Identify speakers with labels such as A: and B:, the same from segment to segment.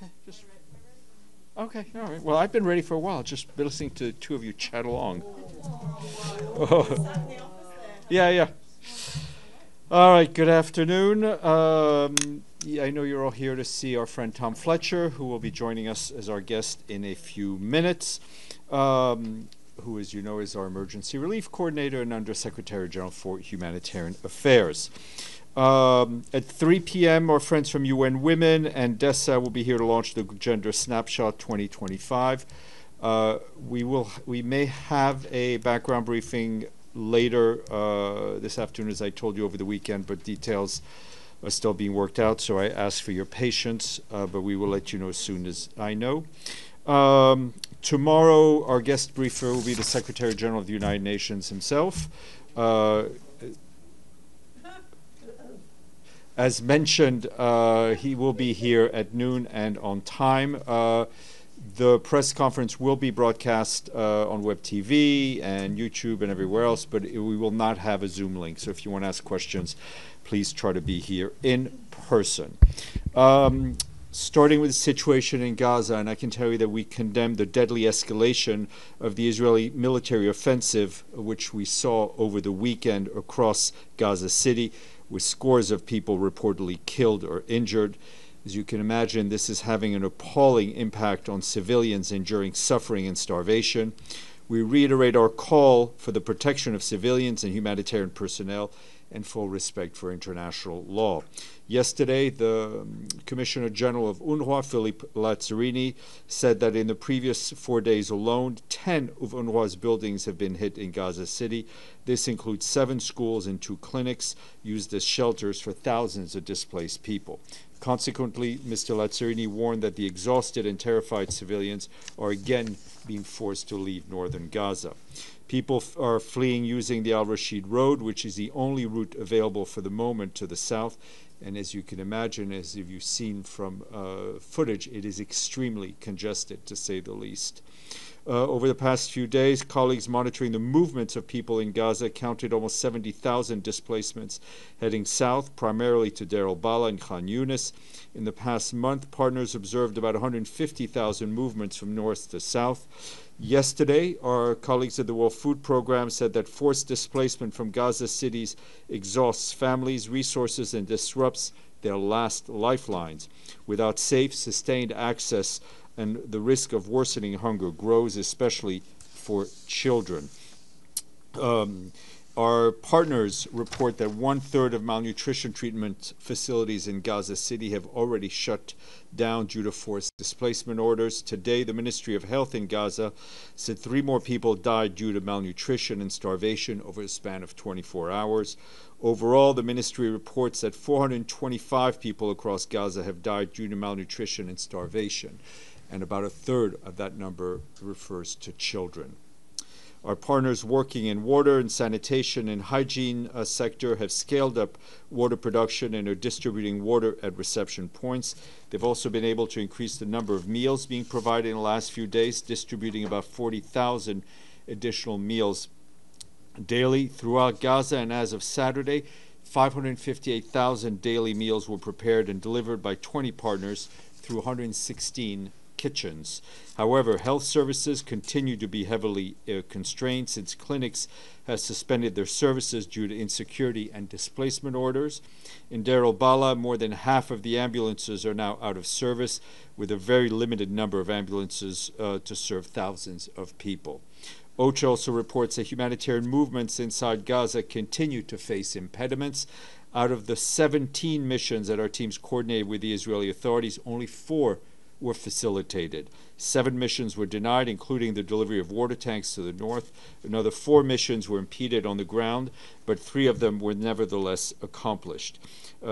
A: Okay, just okay. All right. Well, I've been ready for a while. Just been listening to two of you chat along. Yeah, yeah. All right. Good afternoon. Yeah, I know you're all here to see our friend Tom Fletcher, who will be joining us as our guest in a few minutes. Who, as you know, is our emergency relief coordinator and Undersecretary General for Humanitarian Affairs. At 3 p.m., our friends from UN Women and DESA will be here to launch the Gender Snapshot 2025. We may have a background briefing later this afternoon, as I told you over the weekend, but details are still being worked out, so I ask for your patience, but we will let you know as soon as I know. Tomorrow, our guest briefer will be the Secretary General of the United Nations himself. As mentioned, he will be here at noon and on time. The press conference will be broadcast on web TV and YouTube and everywhere else, but we will not have a Zoom link. So if you want to ask questions, please try to be here in person. Starting with the situation in Gaza, and I can tell you that we condemn the deadly escalation of the Israeli military offensive, which we saw over the weekend across Gaza City, with scores of people reportedly killed or injured. As you can imagine, this is having an appalling impact on civilians enduring suffering and starvation. We reiterate our call for the protection of civilians and humanitarian personnel and full respect for international law. Yesterday, the Commissioner General of UNRWA, Philippe Lazzarini, said that in the previous 4 days alone, 10 of UNRWA's buildings have been hit in Gaza City. This includes 7 schools and 2 clinics used as shelters for thousands of displaced people. Consequently, Mr. Lazzarini warned that the exhausted and terrified civilians are again being forced to leave northern Gaza. People are fleeing using the Al-Rashid Road, which is the only route available for the moment to the south. And as you can imagine, as you've seen from footage, it is extremely congested, to say the least. Over the past few days, colleagues monitoring the movements of people in Gaza counted almost 70,000 displacements heading south, primarily to Deir al-Balah and Khan Yunis. In the past month, partners observed about 150,000 movements from north to south. Yesterday, our colleagues at the World Food Programme said that forced displacement from Gaza cities exhausts families, resources, and disrupts their last lifelines. Without safe, sustained access, and the risk of worsening hunger grows, especially for children. Our partners report that 1/3 of malnutrition treatment facilities in Gaza City have already shut down due to forced displacement orders. Today, the Ministry of Health in Gaza said 3 more people died due to malnutrition and starvation over a span of 24 hours. Overall, the ministry reports that 425 people across Gaza have died due to malnutrition and starvation, and about 1/3 of that number refers to children. Our partners working in water and sanitation and hygiene sector have scaled up water production and are distributing water at reception points. They've also been able to increase the number of meals being provided in the last few days, distributing about 40,000 additional meals daily throughout Gaza. And as of Saturday, 558,000 daily meals were prepared and delivered by 20 partners through 116 kitchens. However, health services continue to be heavily constrained since clinics have suspended their services due to insecurity and displacement orders. In Deir al-Balah, more than half of the ambulances are now out of service, with a very limited number of ambulances to serve thousands of people. OCHA also reports that humanitarian movements inside Gaza continue to face impediments. Out of the 17 missions that our teams coordinated with the Israeli authorities, only 4 were facilitated. 7 missions were denied, including the delivery of water tanks to the north. Another 4 missions were impeded on the ground, but 3 of them were nevertheless accomplished.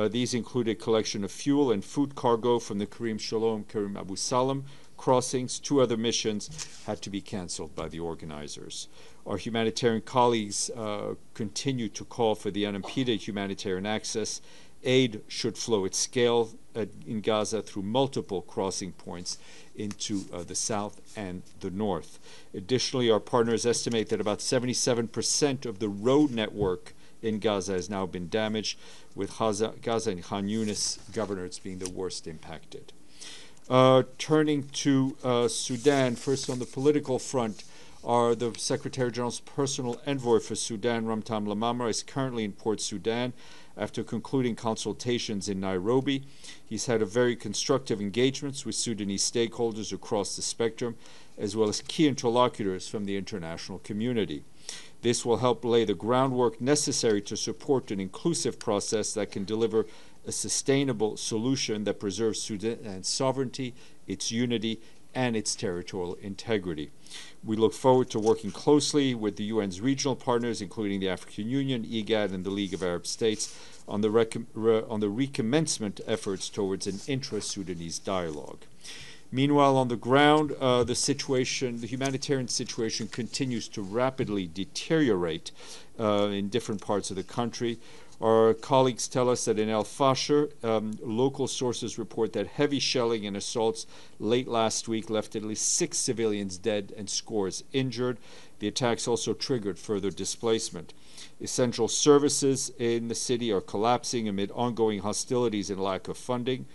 A: These included collection of fuel and food cargo from the Karim Shalom, Karim Abu Salam crossings. 2 other missions had to be canceled by the organizers. Our humanitarian colleagues continue to call for the unimpeded humanitarian access. Aid should flow at scale in Gaza through multiple crossing points into the south and the north. Additionally, our partners estimate that about 77% of the road network in Gaza has now been damaged, with Gaza and Khan Yunis governorates being the worst impacted. Turning to Sudan, first on the political front, the Secretary General's personal envoy for Sudan, Ramtam Lamamra, is currently in Port Sudan after concluding consultations in Nairobi. He's had a very constructive engagements with Sudanese stakeholders across the spectrum, as well as key interlocutors from the international community. This will help lay the groundwork necessary to support an inclusive process that can deliver a sustainable solution that preserves Sudan's sovereignty, its unity, and its territorial integrity. We look forward to working closely with the UN's regional partners, including the African Union, IGAD, and the League of Arab States, on the recommencement efforts towards an intra-Sudanese dialogue. Meanwhile, on the ground, the humanitarian situation continues to rapidly deteriorate in different parts of the country. Our colleagues tell us that in El Fasher, local sources report that heavy shelling and assaults late last week left at least 6 civilians dead and scores injured. The attacks also triggered further displacement. Essential services in the city are collapsing amid ongoing hostilities and lack of funding.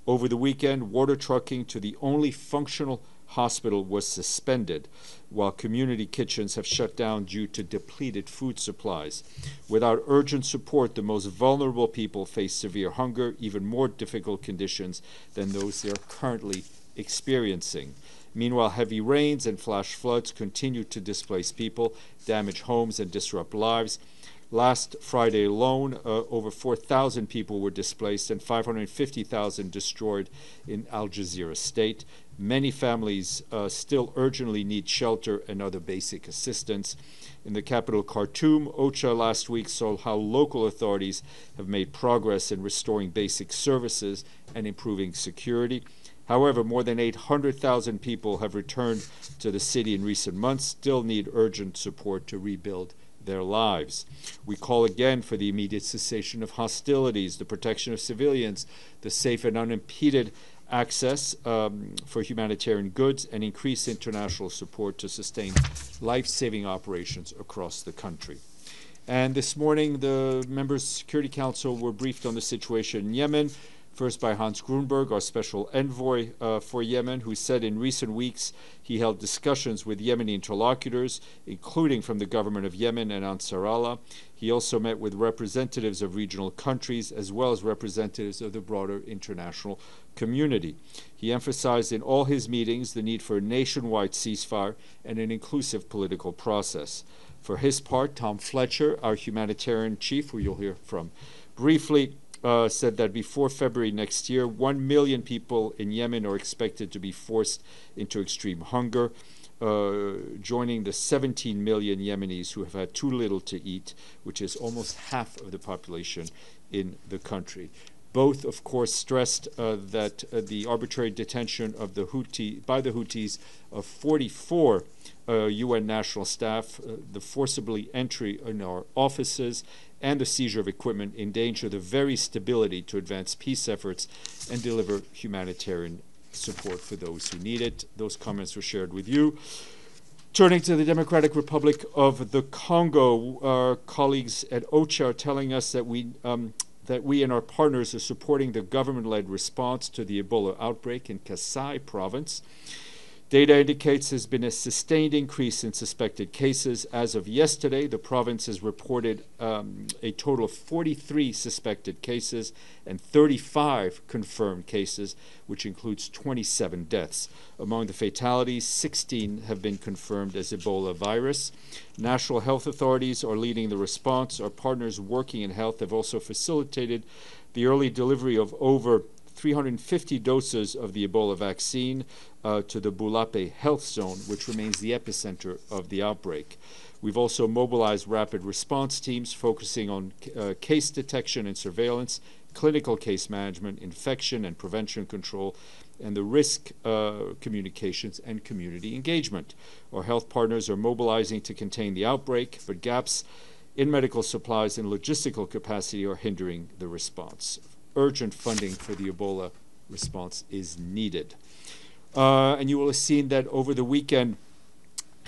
A: Over the weekend, water trucking to the only functional hospital was suspended, while community kitchens have shut down due to depleted food supplies. Without urgent support, the most vulnerable people face severe hunger, even more difficult conditions than those they are currently experiencing. Meanwhile, heavy rains and flash floods continue to displace people, damage homes, and disrupt lives. Last Friday alone, over 4,000 people were displaced and 550,000 destroyed in Al Jazeera state. Many families still urgently need shelter and other basic assistance. In the capital Khartoum, OCHA last week saw how local authorities have made progress in restoring basic services and improving security. However, more than 800,000 people have returned to the city in recent months, still need urgent support to rebuild their lives. We call again for the immediate cessation of hostilities, the protection of civilians, the safe and unimpeded access for humanitarian goods, and increased international support to sustain life-saving operations across the country. And this morning, the members of the Security Council were briefed on the situation in Yemen, first by Hans Grunberg, our special envoy for Yemen, who said in recent weeks he held discussions with Yemeni interlocutors, including from the government of Yemen and Ansar Allah. He also met with representatives of regional countries as well as representatives of the broader international community. He emphasized in all his meetings the need for a nationwide ceasefire and an inclusive political process. For his part, Tom Fletcher, our humanitarian chief, who you'll hear from briefly, said that before February next year, 1 million people in Yemen are expected to be forced into extreme hunger, joining the 17 million Yemenis who have had too little to eat, which is almost half of the population in the country. Both, of course, stressed that the arbitrary detention of by the Houthis of 44 UN national staff, the forcibly entry in our offices, and the seizure of equipment endanger the very stability to advance peace efforts and deliver humanitarian support for those who need it. Those comments were shared with you. Turning to the Democratic Republic of the Congo, our colleagues at OCHA are telling us that we and our partners are supporting the government-led response to the Ebola outbreak in Kasai province. Data indicates there's been a sustained increase in suspected cases. As of yesterday, the province has reported a total of 43 suspected cases and 35 confirmed cases, which includes 27 deaths. Among the fatalities, 16 have been confirmed as Ebola virus. National health authorities are leading the response. Our partners working in health have also facilitated the early delivery of over 350 doses of the Ebola vaccine to the Bulape Health Zone, which remains the epicenter of the outbreak. We've also mobilized rapid response teams focusing on case detection and surveillance, clinical case management, infection and prevention control, and the risk communications and community engagement. Our health partners are mobilizing to contain the outbreak, but gaps in medical supplies and logistical capacity are hindering the response. Urgent funding for the Ebola response is needed. And you will have seen that over the weekend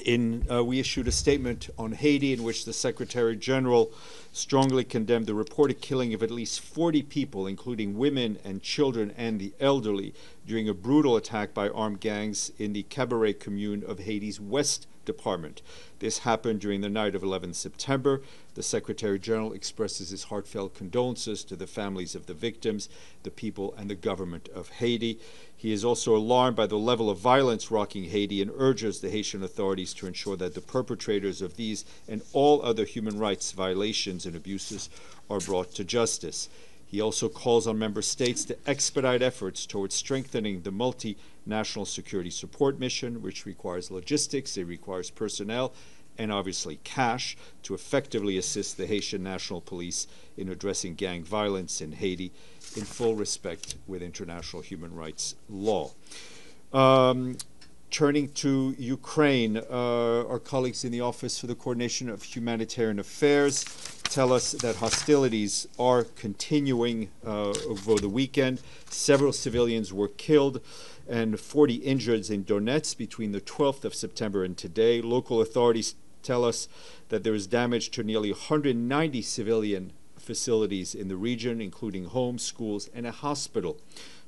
A: We issued a statement on Haiti in which the Secretary General strongly condemned the reported killing of at least 40 people, including women and children and the elderly, during a brutal attack by armed gangs in the Cabaret commune of Haiti's West Department. This happened during the night of 11 September. The Secretary General expresses his heartfelt condolences to the families of the victims, the people, and the government of Haiti. He is also alarmed by the level of violence rocking Haiti and urges the Haitian authorities to ensure that the perpetrators of these and all other human rights violations and abuses are brought to justice. He also calls on member states to expedite efforts towards strengthening the multinational security support mission, which requires logistics, it requires personnel, and obviously cash to effectively assist the Haitian National Police in addressing gang violence in Haiti in full respect with international human rights law. Turning to Ukraine, our colleagues in the Office for the Coordination of Humanitarian Affairs tell us that hostilities are continuing over the weekend. Several civilians were killed and 40 injured in Donetsk between the 12th of September and today. Local authorities tell us that there is damage to nearly 190 civilian facilities in the region, including homes, schools, and a hospital.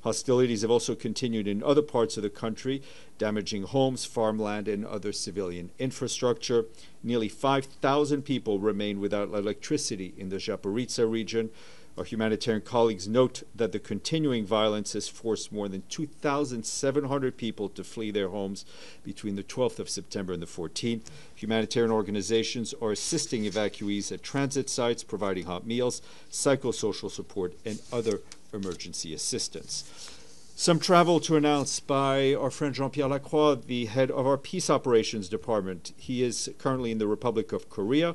A: Hostilities have also continued in other parts of the country, damaging homes, farmland, and other civilian infrastructure. Nearly 5,000 people remain without electricity in the Zaporizhzhia region. Our humanitarian colleagues note that the continuing violence has forced more than 2,700 people to flee their homes between the 12th of September and the 14th. Humanitarian organizations are assisting evacuees at transit sites, providing hot meals, psychosocial support, and other emergency assistance. Some travel to announce by our friend Jean-Pierre Lacroix, the head of our Peace Operations Department. He is currently in the Republic of Korea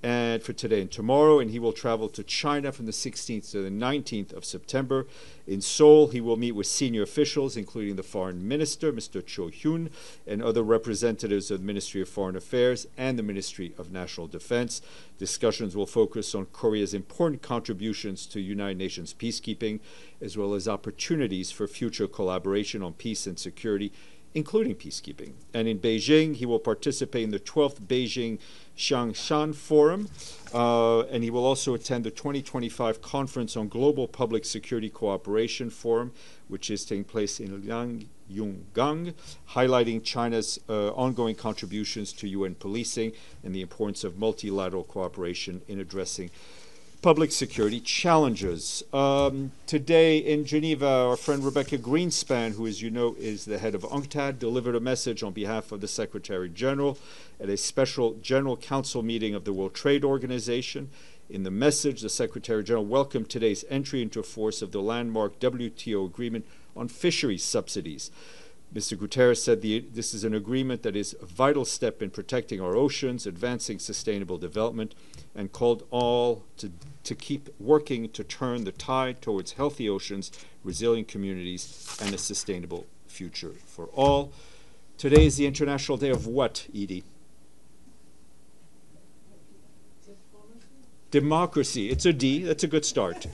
A: and for today and tomorrow, and he will travel to China from the 16th to the 19th of September. In Seoul, he will meet with senior officials, including the Foreign Minister, Mr. Cho Hyun, and other representatives of the Ministry of Foreign Affairs and the Ministry of National Defense. Discussions will focus on Korea's important contributions to United Nations peacekeeping, as well as opportunities for future collaboration on peace and security, including peacekeeping. And in Beijing, he will participate in the 12th Beijing Xiangshan Forum, and he will also attend the 2025 Conference on Global Public Security Cooperation Forum, which is taking place in Liangyungang, highlighting China's ongoing contributions to UN policing and the importance of multilateral cooperation in addressing public security challenges. Today in Geneva, our friend Rebecca Greenspan, who, as you know, is the head of UNCTAD, delivered a message on behalf of the Secretary General at a special General Council meeting of the World Trade Organization. In the message, the Secretary General welcomed today's entry into force of the landmark WTO agreement on fisheries subsidies. Mr. Guterres said this is an agreement that is a vital step in protecting our oceans, advancing sustainable development, and called all to keep working to turn the tide towards healthy oceans, resilient communities, and a sustainable future for all. Today is the International Day of what, Edie? Democracy. It's a D. That's a good start.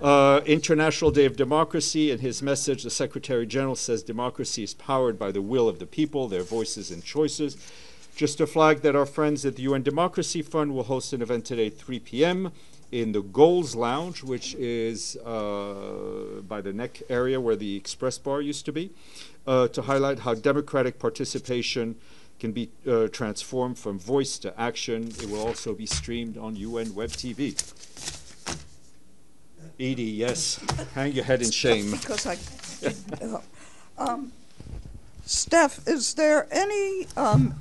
A: International Day of Democracy. In his message, the Secretary General says democracy is powered by the will of the people, their voices and choices. Just to flag that our friends at the UN Democracy Fund will host an event today at 3 p.m. in the Goals Lounge, which is by the neck area where the Express Bar used to be, to highlight how democratic participation can be transformed from voice to action. It will also be streamed on UN Web TV. Edie, yes, hang your head in shame.
B: Because Steph, is there any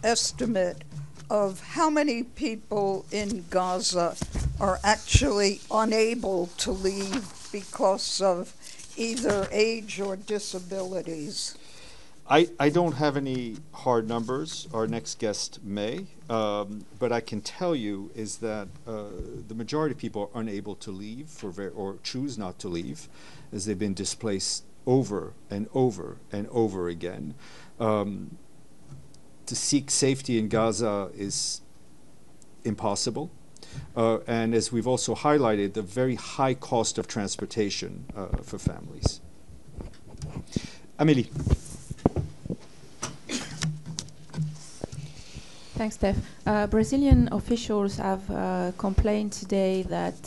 B: estimate of how many people in Gaza are actually unable to leave because of either age or disabilities?
A: I don't have any hard numbers. Our next guest may. But I can tell you is that the majority of people are unable to leave or choose not to leave, as they've been displaced over and over and over again. To seek safety in Gaza is impossible. And as we've also highlighted, the very high cost of transportation for families. Amélie.
C: Thanks, Steph. Brazilian officials have complained today that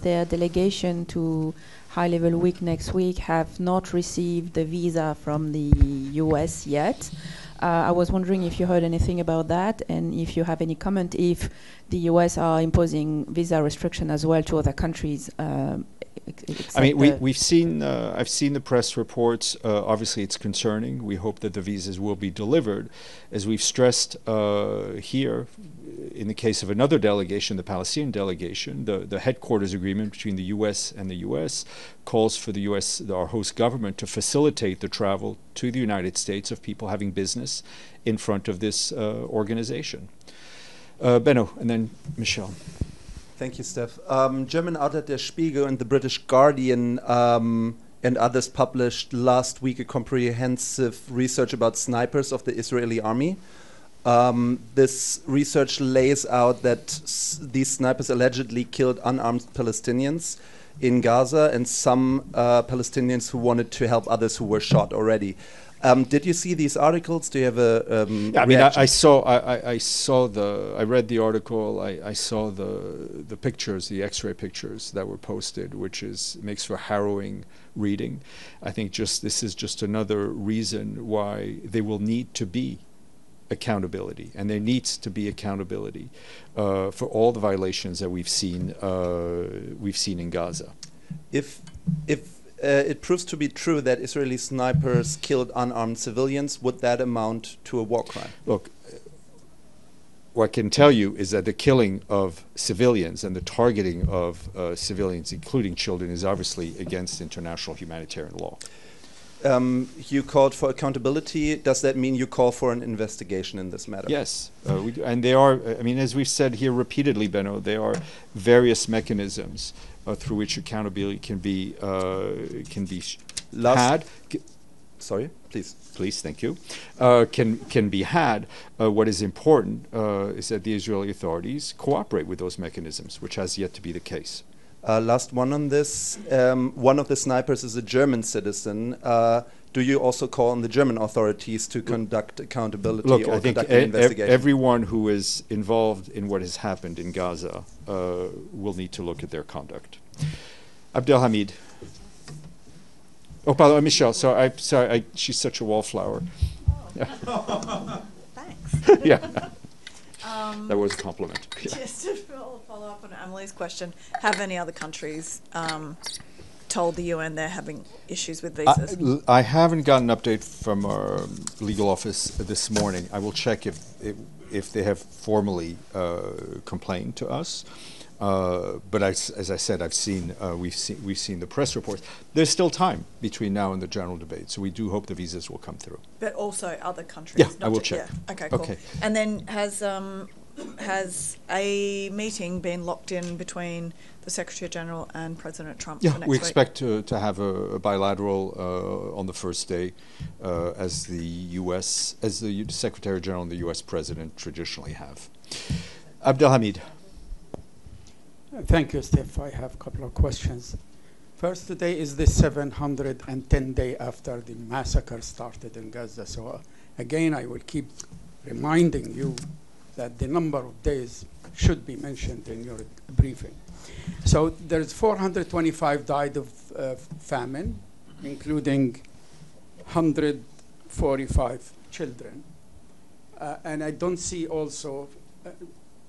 C: their delegation to high-level week next week have not received the visa from the US yet. I was wondering if you heard anything about that, and if you have any comment if the US are imposing visa restriction as well to other countries.
A: I mean, we've seen, I've seen the press reports. Obviously, it's concerning. We hope that the visas will be delivered. As we've stressed here, in the case of another delegation, the Palestinian delegation, the headquarters agreement between the U.S. and the U.S. calls for the U.S., our host government, to facilitate the travel to the United States of people having business in front of this organization. Benno, and then Michelle.
D: Thank you, Steph. German outlet Der Spiegel and the British Guardian and others published last week a comprehensive research about snipers of the Israeli army. This research lays out that these snipers allegedly killed unarmed Palestinians in Gaza and some Palestinians who wanted to help others who were shot already. Did you see these articles? Do you have a
A: yeah, I mean, I saw the, I read the article, I saw the pictures, the X-ray pictures that were posted, which makes for harrowing reading. I think this is just another reason why there will need to be accountability, and there needs to be accountability for all the violations that we've seen in Gaza.
D: If it proves to be true that Israeli snipers killed unarmed civilians, would that amount to a war crime?
A: Look, what I can tell you is that the killing of civilians and the targeting of civilians, including children, is obviously against international humanitarian law.
D: You called for accountability. Does that mean you call for an investigation in this matter?
A: Yes, we do. And there are, I mean, as we've said here repeatedly, Benno, there are various mechanisms through which accountability can be had.
D: Sorry, please.
A: Please, thank you. Can be had. What is important is that the Israeli authorities cooperate with those mechanisms, which has yet to be the case.
D: Last one on this. One of the snipers is a German citizen. Do you also call on the German authorities to conduct accountability or conduct an investigation?
A: Everyone who is involved in what has happened in Gaza will need to look at their conduct. Abdelhamid. Oh, pardon, Michelle. Sorry, she's such a wallflower.
E: Thanks.
A: Yeah. That was a compliment. Yeah.
E: Just to follow up on Emily's question, have any other countries told the UN they're having issues with visas?
A: I haven't gotten an update from our legal office this morning. I will check if they have formally complained to us. But as I said, we've seen the press reports. There's still time between now and the general debate, so we do hope the visas will come through.
E: But also other countries.
A: Yeah, I will check.
E: Yeah. Okay, cool. Okay. And then has a meeting been locked in between the Secretary General and President Trump?
A: Yeah,
E: for next
A: we
E: week?
A: expect to have a bilateral on the first day, as the Secretary General and the U.S. President traditionally have. Abdelhamid.
F: Thank you, Steph. I have a couple of questions. First, today is the 710th day after the massacre started in Gaza. So again, I will keep reminding you that the number of days should be mentioned in your briefing. So there's 425 died of famine, including 145 children. And I don't see also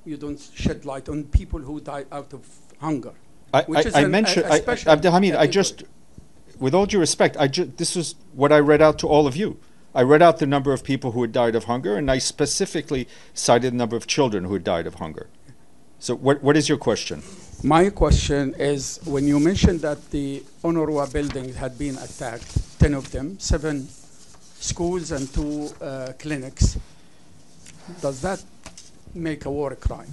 F: you don't shed light on people who died out of hunger.
A: I mentioned, Abdelhamid, with all due respect, this is what I read out to all of you. I read out the number of people who had died of hunger, and I specifically cited the number of children who had died of hunger. So what is your question?
F: My question is, when you mentioned that the UNRWA buildings had been attacked, 10 of them, 7 schools and 2 clinics, does that make a war crime?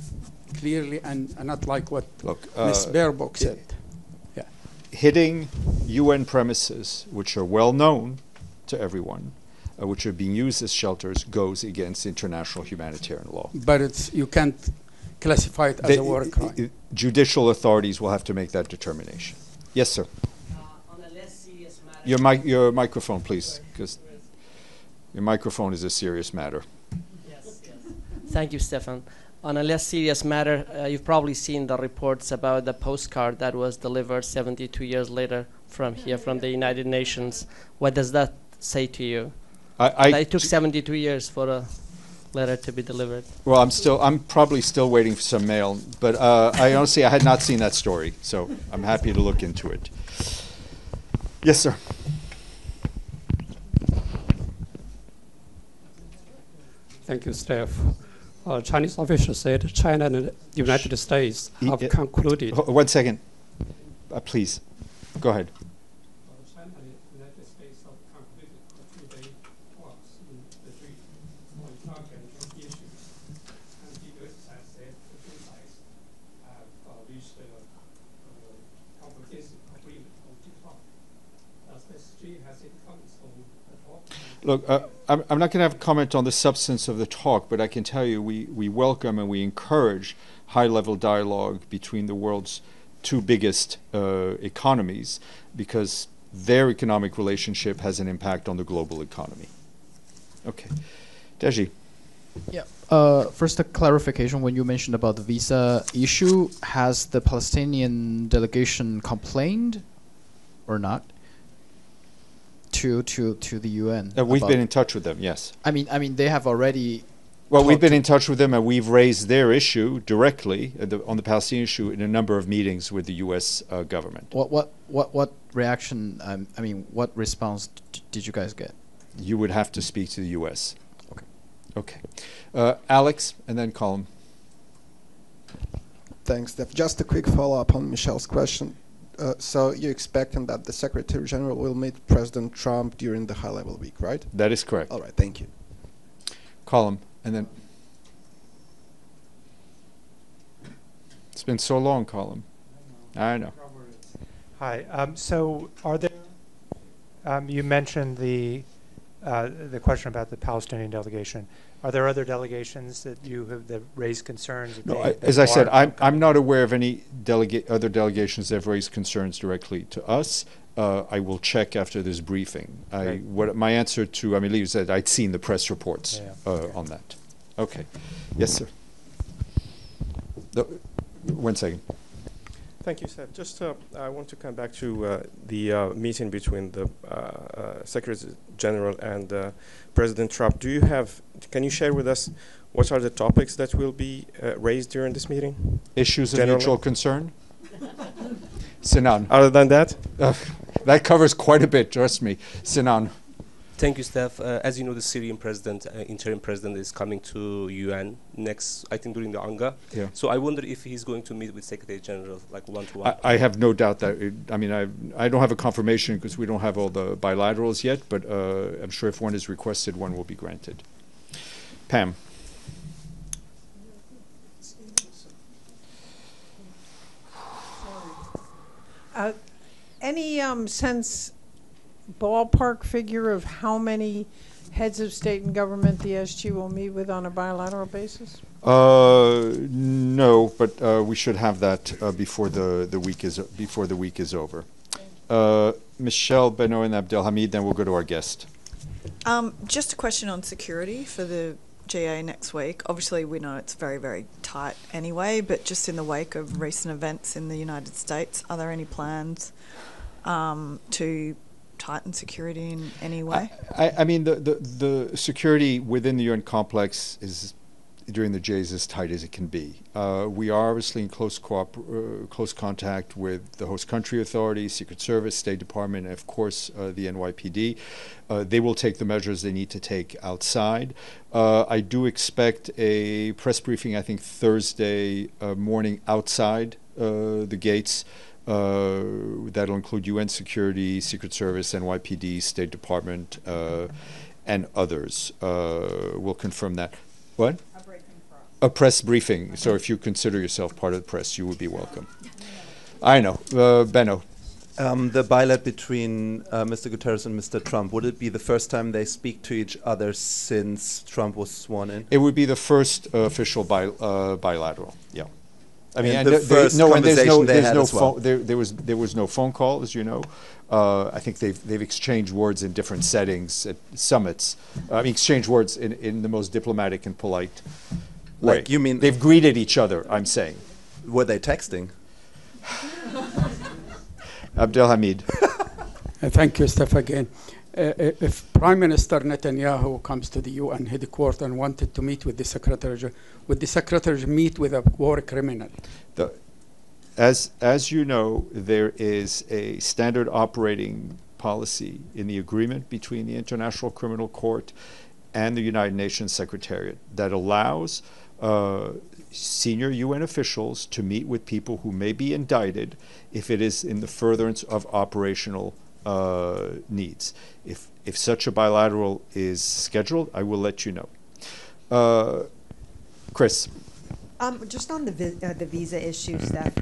F: Clearly, and not like what Ms. Baerbock said. Yeah.
A: Hitting UN premises, which are well known to everyone, which are being used as shelters, goes against international humanitarian law.
F: But you can't classify it as a war crime.
A: Judicial authorities will have to make that determination. Yes, sir.
G: On a less serious matter.
A: Your microphone, please, because your microphone is a serious matter.
G: Yes. Thank you, Stefan. On a less serious matter, you've probably seen the reports about the postcard that was delivered 72 years later from here, from the United Nations. What does that say to you? That it took 72 years for a letter to be delivered.
A: Well, I'm probably still waiting for some mail, but I honestly, I had not seen that story, so I'm happy to look into it. Yes, sir.
H: Thank you, Steph. Chinese officials said China and the United States have concluded.
A: 1 second, please. Go ahead.
H: China and the United States have concluded a two-day talks in the three target issues. And the US has said the two sides have reached a comprehensive agreement on TikTok. Does the SG has it comments on the talk?
A: Look, I'm not going to have a comment on the substance of the talk, but I can tell you we welcome and we encourage high-level dialogue between the world's two biggest economies, because their economic relationship has an impact on the global economy. Okay. Deji.
I: Yeah. First, a clarification. When you mentioned about the visa issue, has the Palestinian delegation complained or not to the UN?
A: We've been in touch with them, yes.
I: I mean, they have already.
A: Well, we've been in touch with them, and we've raised their issue directly on the Palestinian issue in a number of meetings with the U.S. Government.
I: What reaction? I mean, what response did you guys get?
A: You would have to speak to the U.S.
I: Okay.
A: Okay. Alex, and then Colin.
J: Thanks, Steph. Just a quick follow-up on Michelle's question. So you're expecting that the Secretary General will meet President Trump during the high-level week, right?
A: That is correct.
J: All right, thank you.
A: Colin, and then... It's been so long, Colin. I know.
K: Hi. So are there... you mentioned the question about the Palestinian delegation. Are there other delegations that you have that raised concerns?
A: No, as I said, I'm not aware of any other delegations that have raised concerns directly to us. I will check after this briefing. My answer to Amelie is that I'd seen the press reports on that. Okay. Yes, sir. 1 second.
L: Thank you, Seth. Just I want to come back to the meeting between the Secretary General and President Trump. Can you share with us what are the topics that will be raised during this meeting?
A: Issues of mutual concern? Sinan.
L: Other than that?
A: That covers quite a bit, trust me. Sinan.
M: Thank you, Steph. As you know, the Syrian president, interim president, is coming to UN next, I think, during the UNGA.
A: Yeah.
M: So I wonder if he's going to meet with Secretary General, like one-to-one.
A: I have no doubt that, I don't have a confirmation because we don't have all the bilaterals yet, but I'm sure if one is requested, one will be granted. Pam.
N: Any sense, ballpark figure of how many heads of state and government the SG will meet with on a bilateral basis?
A: No, but we should have that before the week is over. Michelle, Beno, and Abdelhamid. Then we'll go to our guest.
E: Just a question on security for the GA next week. Obviously, we know it's very, very tight anyway, but just in the wake of recent events in the United States, are there any plans to tighten security in any way?
A: I mean, the security within the UN complex is, during the J, is as tight as it can be. We are obviously in close contact with the host country authorities, Secret Service, State Department, and of course the NYPD. They will take the measures they need to take outside. I do expect a press briefing, I think Thursday morning outside the gates. That'll include UN security, Secret Service, NYPD, State Department, and others. We'll confirm that. What? A press briefing. So if you consider yourself part of the press, you would be welcome. I know. Benno.
D: The bilat between Mr. Guterres and Mr. Trump, would it be the first time they speak to each other since Trump was sworn in?
A: It would be the first official bilateral, yeah. I mean,
D: and there's
A: no phone call, as you know. I think they've exchanged words in different settings at summits. Exchanged words in the most diplomatic and polite way.
D: Like, you mean
A: they've greeted each other, I'm saying.
D: Were they texting?
A: Abdelhamid.
F: Thank you, Steph, again. If Prime Minister Netanyahu comes to the UN headquarters and wanted to meet with the Secretary, would the Secretary meet with a war criminal?
A: As you know, there is a standard operating policy in the agreement between the International Criminal Court and the United Nations Secretariat that allows senior UN officials to meet with people who may be indicted if it is in the furtherance of operational needs. If such a bilateral is scheduled, I will let you know. Chris.
O: Just on the visa issue, Steph,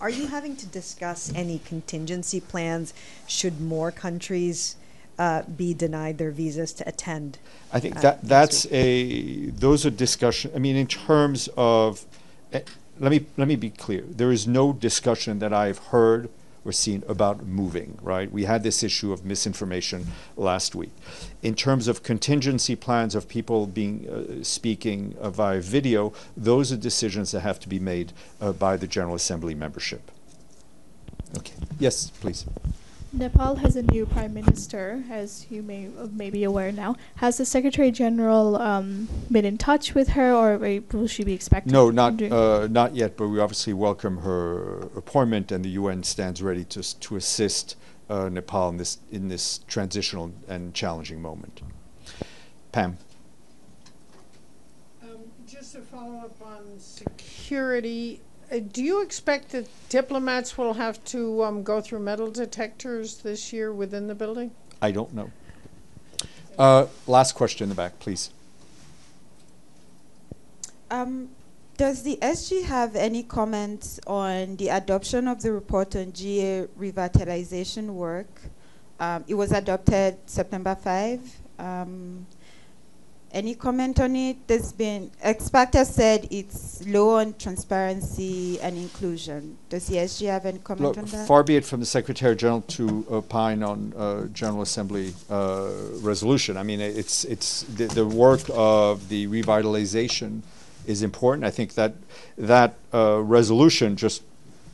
O: are you having to discuss any contingency plans should more countries be denied their visas to attend?
A: I think those are discussion. I mean, in terms of, let me be clear. There is no discussion that I've heard or seen about moving, right? We had this issue of misinformation last week. In terms of contingency plans of people being speaking via video, those are decisions that have to be made by the General Assembly membership. Okay. Yes, please.
P: Nepal has a new prime minister, as you may be aware now. Has the Secretary General been in touch with her, or will she be expected?
A: No, not yet. But we obviously welcome her appointment, and the UN stands ready to assist Nepal in this transitional and challenging moment. Pam.
N: Just to follow up on security. Do you expect that diplomats will have to go through metal detectors this year within the building?
A: I don't know. Last question in the back, please.
Q: Does the SG have any comments on the adoption of the report on GA revitalization work? It was adopted September 5. Any comment on it? There's been, experts have said it's low on transparency and inclusion. Does the SG have any comment on that?
A: Far be it from the Secretary General to opine on General Assembly resolution. I mean, it's the work of the revitalization is important. I think that resolution, just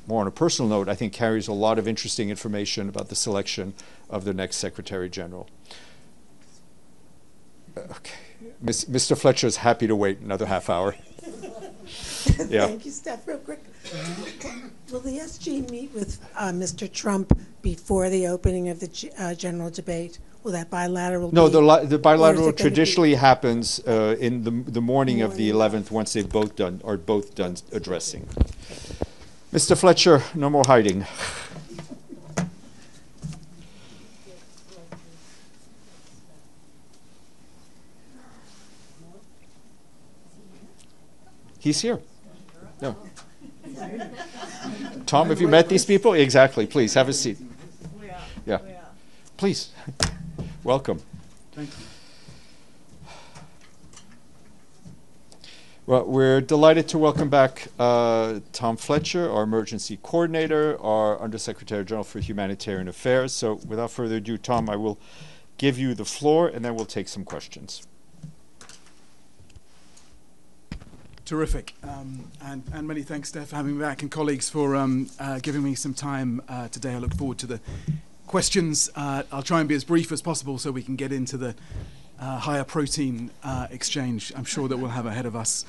A: more on a personal note, I think carries a lot of interesting information about the selection of the next Secretary General. Okay. Mr. Fletcher is happy to wait another half hour. Yeah.
R: Thank you, Steph. Real quick, will the SG meet with Mr. Trump before the opening of the general debate? Will that bilateral?
A: No, the bilateral traditionally happens in the morning of the 11th once they've both done addressing. Mr. Fletcher, no more hiding. He's here. No. Tom, have you met these people? Exactly. Please, have a seat. Yeah. Please. Welcome.
S: Thank you.
A: Well, we're delighted to welcome back Tom Fletcher, our emergency coordinator, our Undersecretary General for Humanitarian Affairs. So without further ado, Tom, I will give you the floor, and then we'll take some questions.
S: Terrific. And many thanks, Steph, for having me back, and colleagues for giving me some time today. I look forward to the questions. I'll try and be as brief as possible so we can get into the higher protein exchange I'm sure that we'll have ahead of us.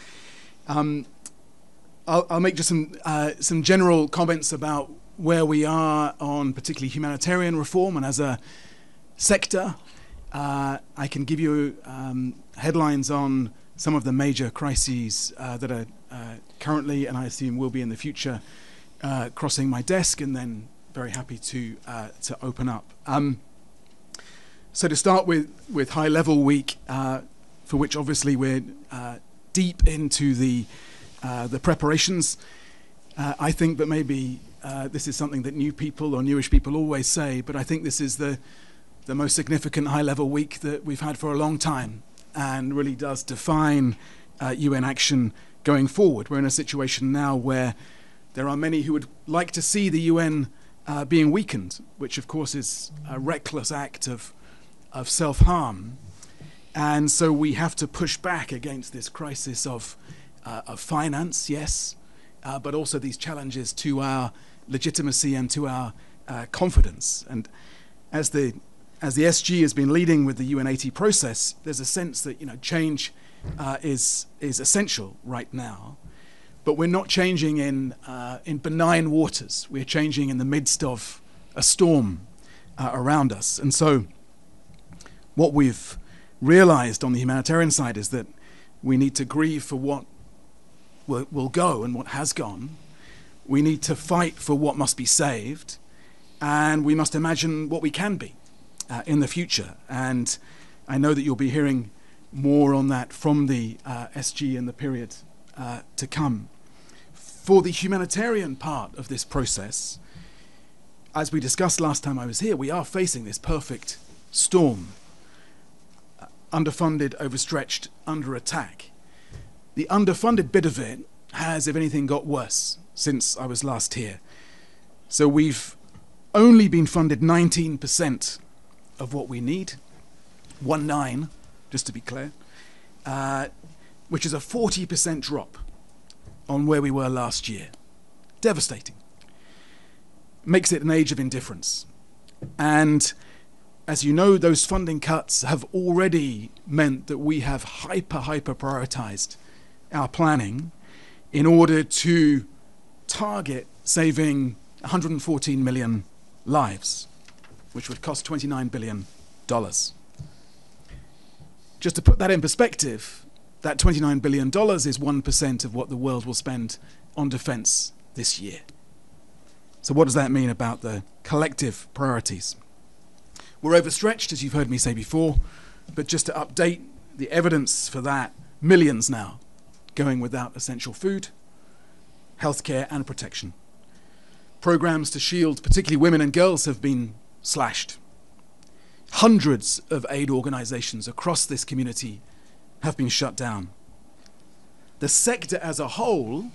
S: I'll make just some general comments about where we are on particularly humanitarian reform, and as a sector, I can give you headlines on some of the major crises that are currently, and I assume will be in the future, crossing my desk, and then very happy to open up. So to start with High Level Week, for which obviously we're deep into the preparations. I think that maybe this is something that new people or newish people always say, but I think this is the most significant High Level Week that we've had for a long time, and really does define UN action going forward. We're in a situation now where there are many who would like to see the UN being weakened, which of course is a reckless act of self-harm. And so we have to push back against this crisis of of finance, yes, but also these challenges to our legitimacy and to our confidence. And as the SG has been leading with the UN80 process, there's a sense that change is essential right now. But we're not changing in benign waters. We're changing in the midst of a storm around us. And so what we've realized on the humanitarian side is that we need to grieve for what will go and what has gone. We need to fight for what must be saved. And we must imagine what we can be in the future. And I know that you'll be hearing more on that from the SG in the period to come. For the humanitarian part of this process, as we discussed last time I was here, we are facing this perfect storm. Underfunded, overstretched, under attack. The underfunded bit of it has, if anything, got worse since I was last here. So we've only been funded 19% of what we need, 19, just to be clear, which is a 40% drop on where we were last year. Devastating. Makes it an age of indifference. And as you know, those funding cuts have already meant that we have hyper prioritized our planning in order to target saving 114 million lives, which would cost $29 billion. Just to put that in perspective, that $29 billion is 1% of what the world will spend on defense this year. So what does that mean about the collective priorities? We're overstretched, as you've heard me say before, but just to update the evidence for that, millions now going without essential food, healthcare and protection. Programs to shield particularly women and girls have been slashed. Hundreds of aid organizations across this community have been shut down. The sector as a whole,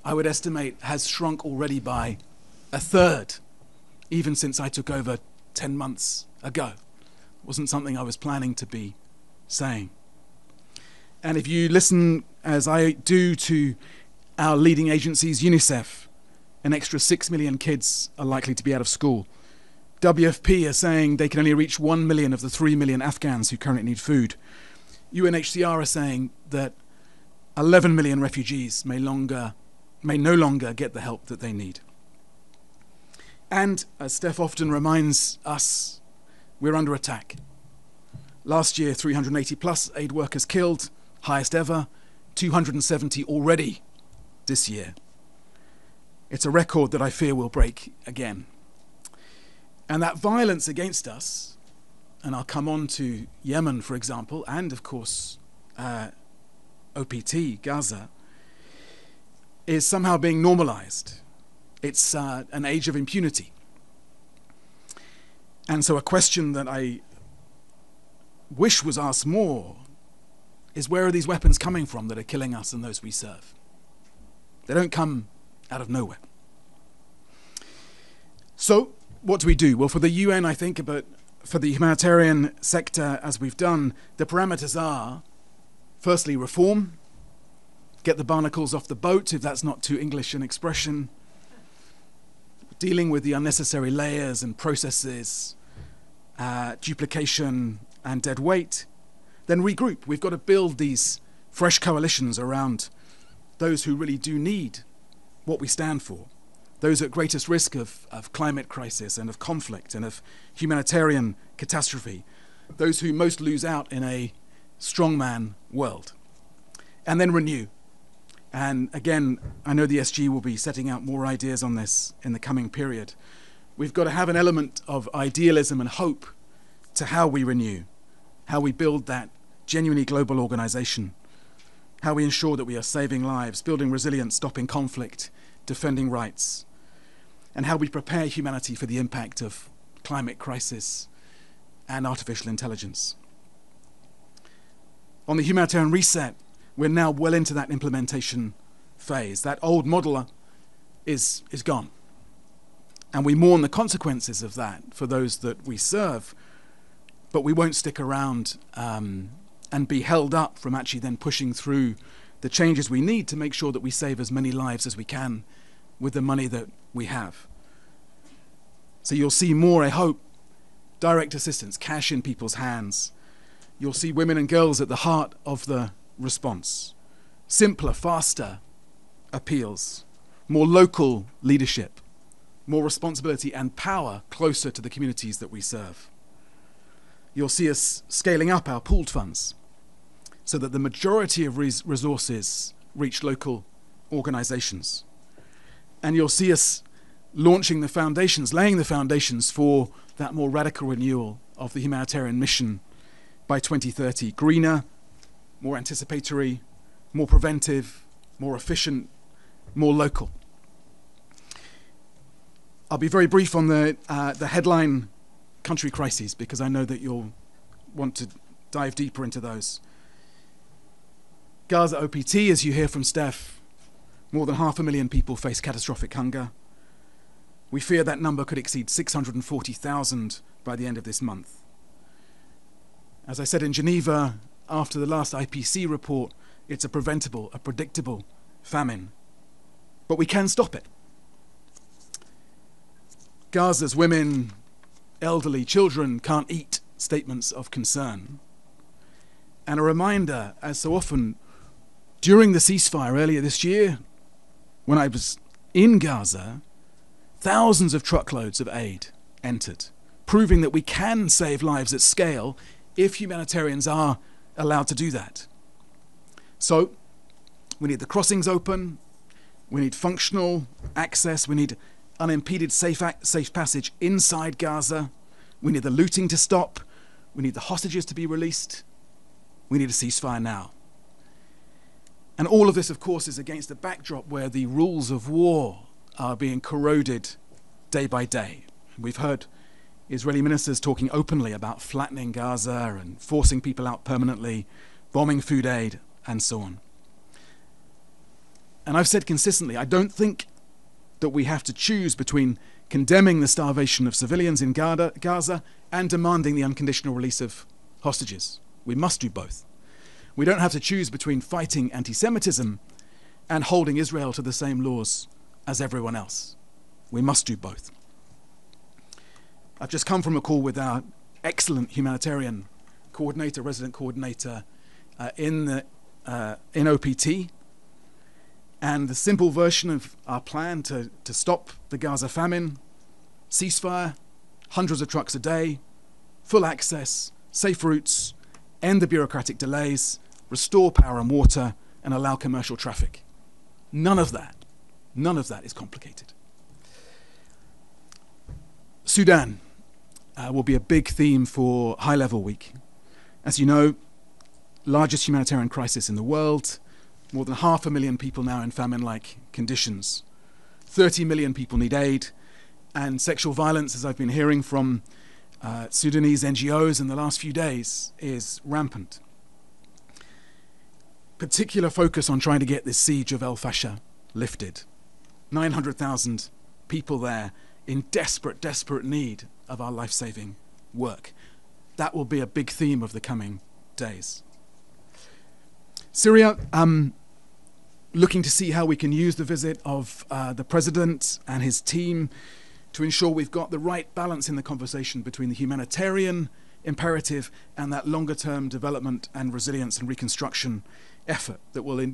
S: I would estimate, has shrunk already by a third, even since I took over 10 months ago. It wasn't something I was planning to be saying. And if you listen, as I do, to our leading agencies, UNICEF, an extra 6 million kids are likely to be out of school. WFP are saying they can only reach 1 million of the 3 million Afghans who currently need food. UNHCR are saying that 11 million refugees may no longer get the help that they need. And, as Steph often reminds us, we're under attack. Last year, 380 plus aid workers killed, highest ever, 270 already this year. It's a record that I fear will break again. And that violence against us, and I'll come on to Yemen, for example, and of course OPT, Gaza, is somehow being normalized. It's an age of impunity. And so a question that I wish was asked more is, where are these weapons coming from that are killing us and those we serve? They don't come out of nowhere. So what do we do? Well, for the UN, I think, but for the humanitarian sector, as we've done, the parameters are, firstly, reform, get the barnacles off the boat, if that's not too English an expression, dealing with the unnecessary layers and processes, duplication and dead weight, then regroup. We've got to build these fresh coalitions around those who really do need what we stand for, those at greatest risk of climate crisis and of conflict and of humanitarian catastrophe, those who most lose out in a strongman world. And then renew. And again, I know the SG will be setting out more ideas on this in the coming period. We've got to have an element of idealism and hope to how we renew, how we build that genuinely global organization, how we ensure that we are saving lives, building resilience, stopping conflict, defending rights, and how we prepare humanity for the impact of climate crisis and artificial intelligence. On the humanitarian reset, we're now well into that implementation phase. That old model is gone. And we mourn the consequences of that for those that we serve, but we won't stick around and be held up from actually then pushing through the changes we need to make sure that we save as many lives as we can with the money that we have. So you'll see more, I hope, direct assistance, cash in people's hands. You'll see women and girls at the heart of the response. Simpler, faster appeals, more local leadership, more responsibility and power closer to the communities that we serve. You'll see us scaling up our pooled funds so that the majority of resources reach local organizations. And you'll see us launching the foundations, laying the foundations for that more radical renewal of the humanitarian mission by 2030. Greener, more anticipatory, more preventive, more efficient, more local. I'll be very brief on the headline country crises because I know that you'll want to dive deeper into those. Gaza OPT, as you hear from Steph, more than 500,000 people face catastrophic hunger. We fear that number could exceed 640,000 by the end of this month. As I said in Geneva, after the last IPC report, it's a preventable, a predictable famine. But we can stop it. Gaza's women, elderly, children can't eat. Statements of concern. And a reminder, as so often, during the ceasefire earlier this year, when I was in Gaza, thousands of truckloads of aid entered, proving that we can save lives at scale if humanitarians are allowed to do that. So, we need the crossings open, we need functional access, we need unimpeded safe passage inside Gaza, we need the looting to stop, we need the hostages to be released, we need a ceasefire now. And all of this, of course, is against a backdrop where the rules of war are being corroded day by day. We've heard Israeli ministers talking openly about flattening Gaza and forcing people out permanently, bombing food aid, and so on. And I've said consistently, I don't think that we have to choose between condemning the starvation of civilians in Gaza and demanding the unconditional release of hostages. We must do both. We don't have to choose between fighting anti-Semitism and holding Israel to the same laws as everyone else. We must do both. I've just come from a call with our excellent humanitarian coordinator, resident coordinator in OPT, and the simple version of our plan to stop the Gaza famine, ceasefire, hundreds of trucks a day, full access, safe routes, end the bureaucratic delays, restore power and water, and allow commercial traffic. None of that is complicated. Sudan will be a big theme for High Level Week. As you know, largest humanitarian crisis in the world, more than 500,000 people now in famine-like conditions. 30 million people need aid, and sexual violence, as I've been hearing from Sudanese NGOs in the last few days, is rampant. Particular focus on trying to get this siege of El Fasher lifted. 900,000 people there in desperate, desperate need of our life-saving work. That will be a big theme of the coming days. Syria, looking to see how we can use the visit of the president and his team to ensure we've got the right balance in the conversation between the humanitarian imperative and that longer-term development and resilience and reconstruction effort that will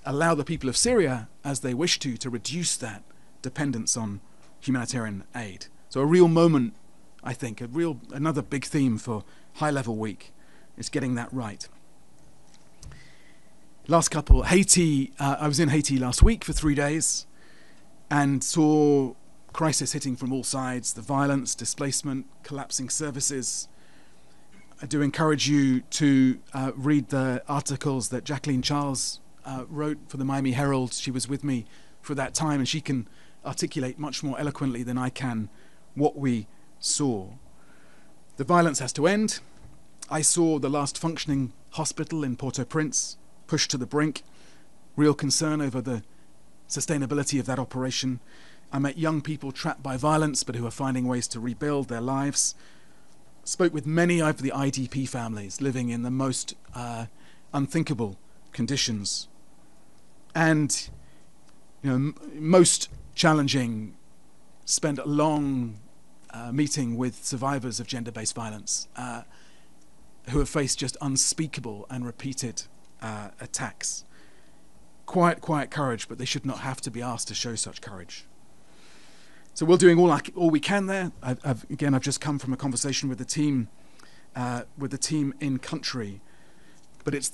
S: allow the people of Syria, as they wish to reduce that dependence on humanitarian aid. So a real moment, I think, another big theme for High Level Week is getting that right. Last couple, Haiti, I was in Haiti last week for 3 days and saw crisis hitting from all sides, the violence, displacement, collapsing services. I do encourage you to read the articles that Jacqueline Charles wrote for the Miami Herald. She was with me for that time, and she can articulate much more eloquently than I can what we saw. The violence has to end. I saw the last functioning hospital in Port-au-Prince pushed to the brink. Real concern over the sustainability of that operation. I met young people trapped by violence but who are finding ways to rebuild their lives. Spoke with many of the IDP families living in the most unthinkable conditions. and most challenging, spent a long meeting with survivors of gender-based violence who have faced just unspeakable and repeated attacks. Quiet courage, but they should not have to be asked to show such courage. So we're doing all we can there. I've just come from a conversation with the team in country, but it's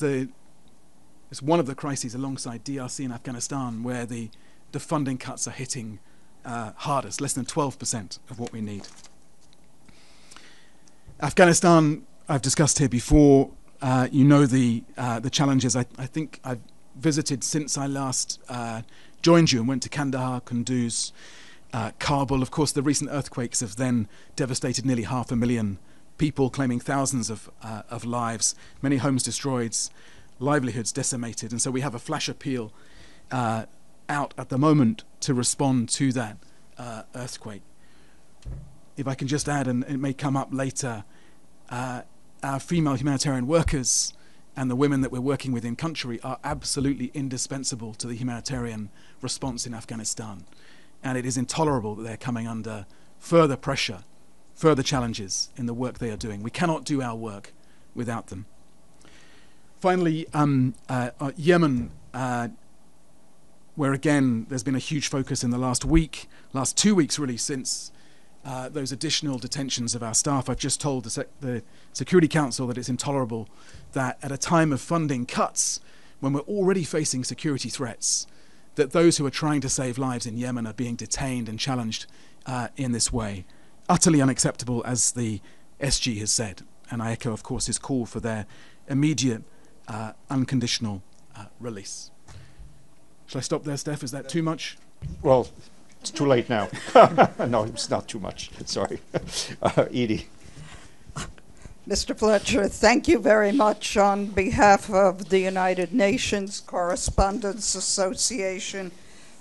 S: one of the crises alongside DRC and Afghanistan where the funding cuts are hitting hardest, less than 12% of what we need. Afghanistan, I've discussed here before. The challenges. I think I've visited since I last joined you and went to Kandahar, Kunduz, Kabul. Of course, the recent earthquakes have then devastated nearly 500,000 people, claiming thousands of lives, many homes destroyed, livelihoods decimated. And so we have a flash appeal out at the moment to respond to that earthquake. If I can just add, and it may come up later, our female humanitarian workers and the women that we're working with in country are absolutely indispensable to the humanitarian response in Afghanistan. And it is intolerable that they're coming under further pressure, further challenges in the work they are doing. We cannot do our work without them. Finally, Yemen, where again there's been a huge focus in the last 2 weeks really, since those additional detentions of our staff. I've just told the Security Council that it's intolerable that at a time of funding cuts, when we're already facing security threats, that those who are trying to save lives in Yemen are being detained and challenged in this way. Utterly unacceptable, as the SG has said. And I echo, of course, his call for their immediate, unconditional release. Shall I stop there, Steph? Is that too much?
A: Well, it's too late now. No, it's not too much. Sorry. Edie.
B: Mr. Fletcher, thank you very much on behalf of the United Nations Correspondents Association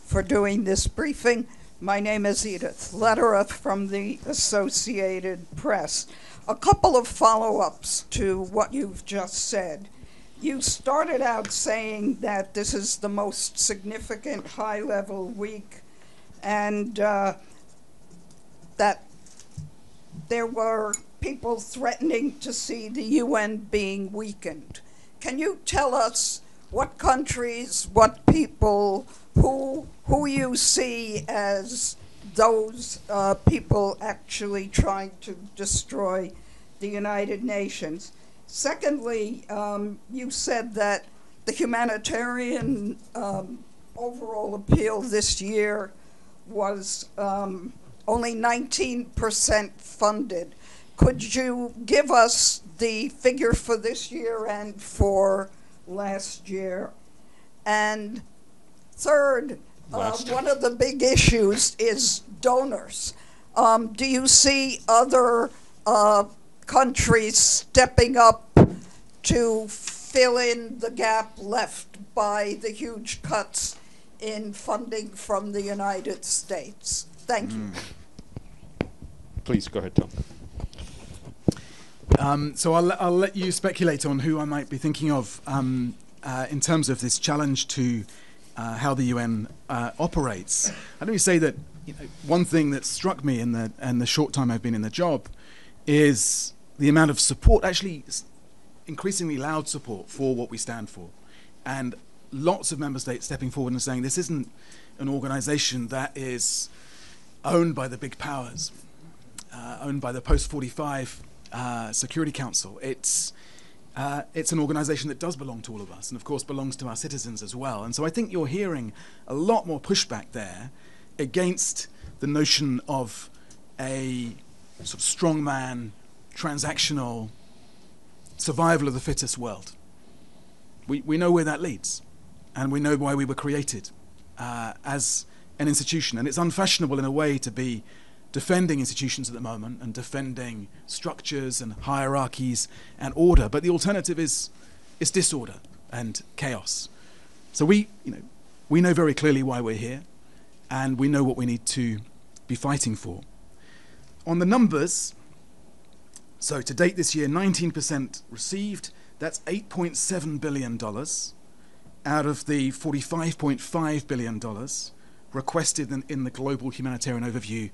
B: for doing this briefing. My name is Edith Lederer from the Associated Press. A couple of follow-ups to what you've just said. You started out saying that this is the most significant high-level week and that there were people threatening to see the UN being weakened. Can you tell us what countries, what people, who you see as those people actually trying to destroy the United Nations? Secondly, you said that the humanitarian overall appeal this year was only 19% funded. Could you give us the figure for this year and for last year? And third, one of the big issues is donors. Do you see other countries stepping up to fill in the gap left by the huge cuts in funding from the United States? Thank you.
A: Please, go ahead, Tom.
S: So I'll let you speculate on who I might be thinking of in terms of this challenge to how the UN operates. Let me say that one thing that struck me in the short time I've been in the job is the amount of support, actually increasingly loud support for what we stand for. And lots of member states stepping forward and saying this isn't an organization that is owned by the big powers, owned by the post-45 Security Council. It's an organization that does belong to all of us and of course belongs to our citizens as well. And so I think you're hearing a lot more pushback there against the notion of a sort of strongman, transactional, survival of the fittest world. We know where that leads, and we know why we were created as an institution. And it's unfashionable in a way to be defending institutions at the moment and defending structures and hierarchies and order, but the alternative is disorder and chaos. So we know very clearly why we're here, and we know what we need to be fighting for. On the numbers, so to date this year, 19% received. That's $8.7 billion. out of the $45.5 billion requested in the global humanitarian overview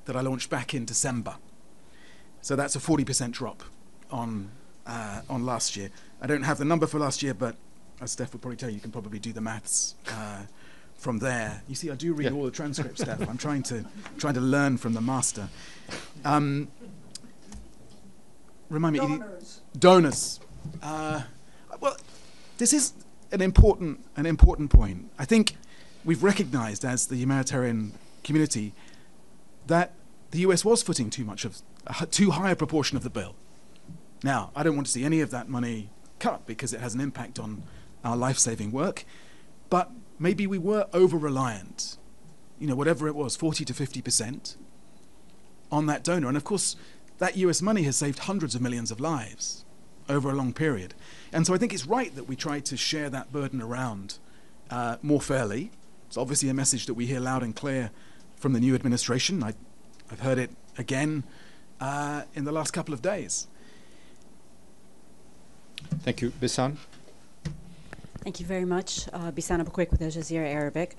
S: that I launched back in December. So that's a 40% drop on last year. I don't have the number for last year, but as Steph would probably tell you, you can probably do the maths from there. You see, I do read all the transcripts, Steph. I'm trying to learn from the master. Remind me. Donors. Well, this is an important point. I think we've recognized as the humanitarian community that the US was footing too high a proportion of the bill. Now, I don't want to see any of that money cut because it has an impact on our life-saving work, but maybe we were over-reliant, whatever it was, 40 to 50% on that donor. And of course, that US money has saved hundreds of millions of lives over a long period. And so I think it's right that we try to share that burden around more fairly. It's obviously a message that we hear loud and clear from the new administration. I've heard it again in the last couple of days.
A: Thank you. Bisan?
T: Thank you very much. Bisan Abukwik with Al Jazeera Arabic.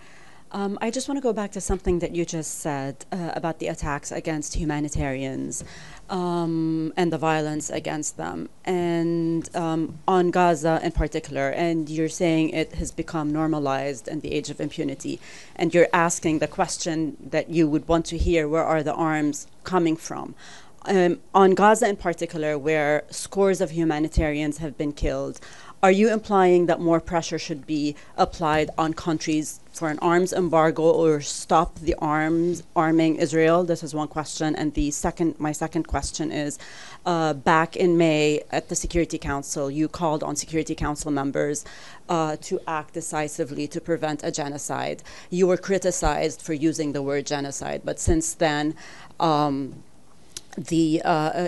T: I just want to go back to something that you just said about the attacks against humanitarians and the violence against them, and on Gaza in particular. And you're saying it has become normalized in the age of impunity. And you're asking the question that you would want to hear, where are the arms coming from? On Gaza in particular, where scores of humanitarians have been killed, are you implying that more pressure should be applied on countries for an arms embargo or stop the arming Israel? This is one question. And my second question is, back in May at the Security Council, you called on Security Council members to act decisively to prevent a genocide. You were criticized for using the word genocide, but since then, the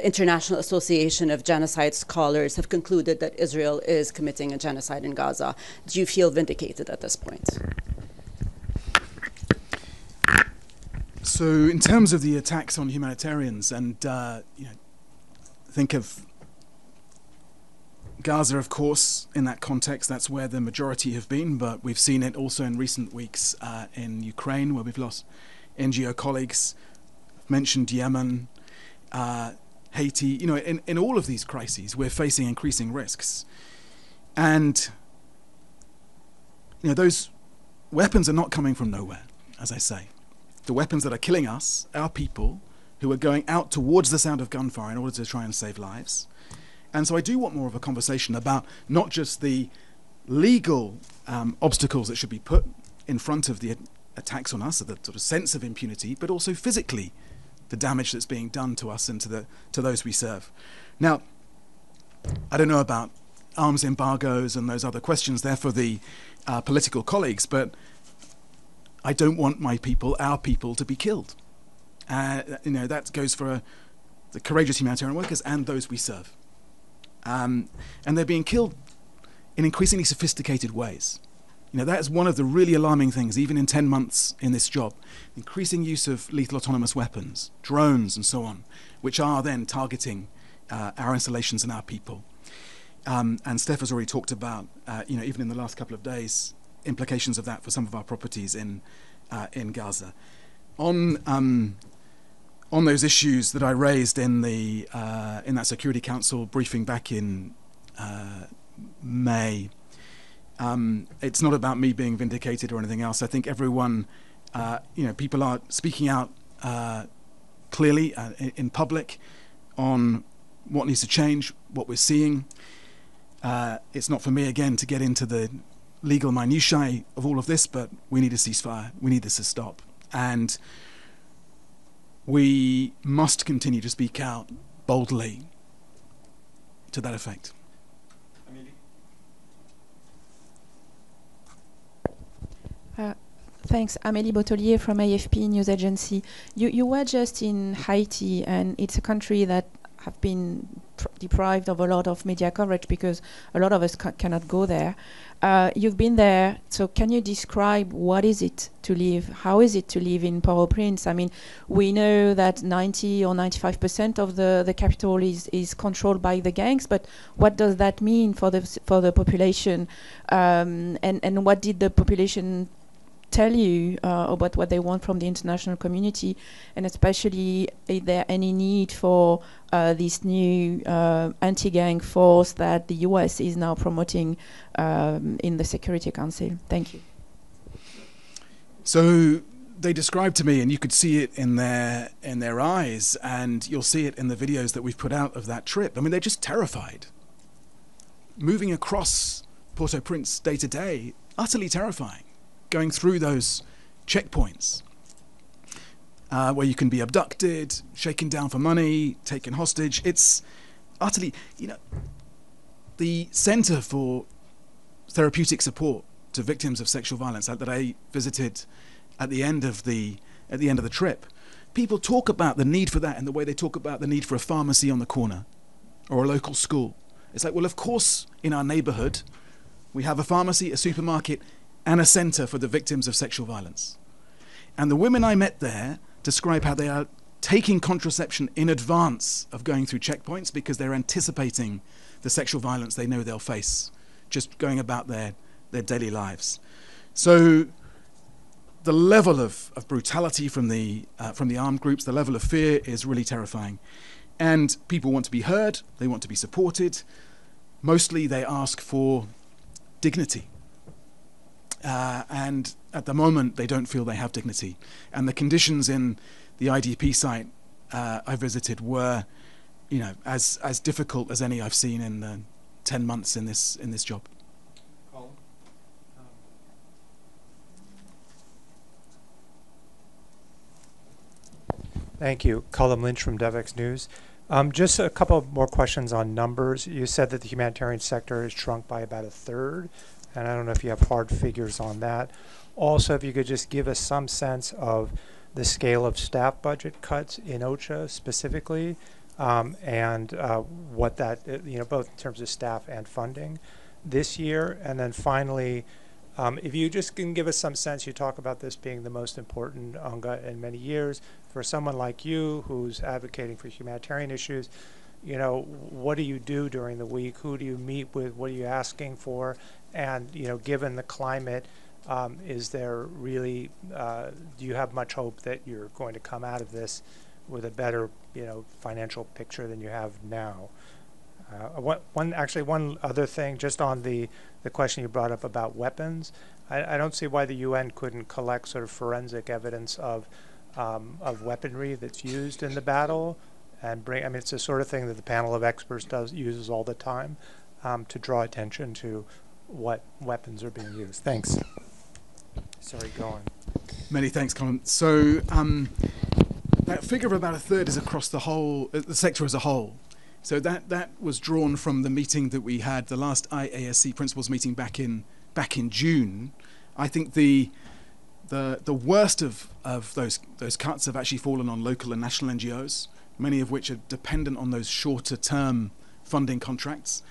T: International Association of Genocide Scholars have concluded that Israel is committing a genocide in Gaza. Do you feel vindicated at this point?
S: So in terms of the attacks on humanitarians, and think of Gaza, of course, in that context, that's where the majority have been, but we've seen it also in recent weeks in Ukraine, where we've lost NGO colleagues. I've mentioned Yemen, Haiti. In all of these crises, we're facing increasing risks. And those weapons are not coming from nowhere, as I say. The weapons that are killing us are people who are going out towards the sound of gunfire in order to try and save lives. And so I do want more of a conversation about not just the legal obstacles that should be put in front of the attacks on us, or the sort of sense of impunity, but also physically the damage that's being done to us and to those we serve. Now, I don't know about arms embargoes and those other questions there for the political colleagues, but I don't want my people, our people, to be killed. That goes for the courageous humanitarian workers and those we serve. And they're being killed in increasingly sophisticated ways. That is one of the really alarming things, even in 10 months in this job. Increasing use of lethal autonomous weapons, drones and so on, which are then targeting our installations and our people. And Steph has already talked about, even in the last couple of days, implications of that for some of our properties in Gaza. On those issues that I raised in that Security Council briefing back in May, it's not about me being vindicated or anything else. I think everyone, people are speaking out clearly in public on what needs to change, what we're seeing. It's not for me, again, to get into the legal minutiae of all of this, but we need a ceasefire. We need this to stop. And we must continue to speak out boldly to that effect.
C: Thanks. Amélie Bottelier from AFP News Agency. You were just in Haiti, and it's a country that have been deprived of a lot of media coverage because a lot of us cannot go there. You've been there, so can you describe what is it to live? How is it to live in Port-au-Prince? I mean, we know that 90 or 95% of the capital is controlled by the gangs, but what does that mean for the population? And what did the population tell you about what they want from the international community, and especially is there any need for this new anti-gang force that the US is now promoting in the Security Council? Thank you.
S: So they described to me, and you could see it in their eyes, and you'll see it in the videos that we've put out of that trip. I mean, they're just terrified. Moving across Port-au-Prince day to day, utterly terrifying. Going through those checkpoints where you can be abducted, shaken down for money, taken hostage. It's utterly, the Center for Therapeutic Support to Victims of Sexual Violence that I visited at the end of the trip. People talk about the need for that in the way they talk about the need for a pharmacy on the corner or a local school. It's like, well, of course, in our neighborhood, we have a pharmacy, a supermarket, and a center for the victims of sexual violence. And the women I met there describe how they are taking contraception in advance of going through checkpoints because they're anticipating the sexual violence they know they'll face just going about their daily lives. So the level of brutality from the armed groups, the level of fear is really terrifying. And people want to be heard, they want to be supported. Mostly they ask for dignity. And at the moment, they don't feel they have dignity. And the conditions in the IDP site I visited were, as difficult as any I've seen in the 10 months in this job.
K: Thank you. Colin Lynch from DevX News. Just a couple more questions on numbers. You said that the humanitarian sector has shrunk by about 1/3. And I don't know if you have hard figures on that. Also, if you could just give us some sense of the scale of staff budget cuts in OCHA specifically, and what that, both in terms of staff and funding this year. And then finally, if you just can give us some sense, you talk about this being the most important UNGA in many years. For someone like you who's advocating for humanitarian issues, what do you do during the week? Who do you meet with? What are you asking for? And, given the climate, is there really, do you have much hope that you're going to come out of this with a better, financial picture than you have now? One other thing, just on the question you brought up about weapons, I don't see why the UN couldn't collect sort of forensic evidence of weaponry that's used in the battle and bring, it's the sort of thing that the panel of experts uses all the time to draw attention to what weapons are being used. Thanks. Sorry, go on.
S: Many thanks, Colin. So that figure of about 1/3 is across the whole, the sector as a whole. So that was drawn from the meeting that we had, the last IASC principals meeting back in June. I think the worst of those cuts have actually fallen on local and national NGOs, many of which are dependent on those shorter term funding contracts.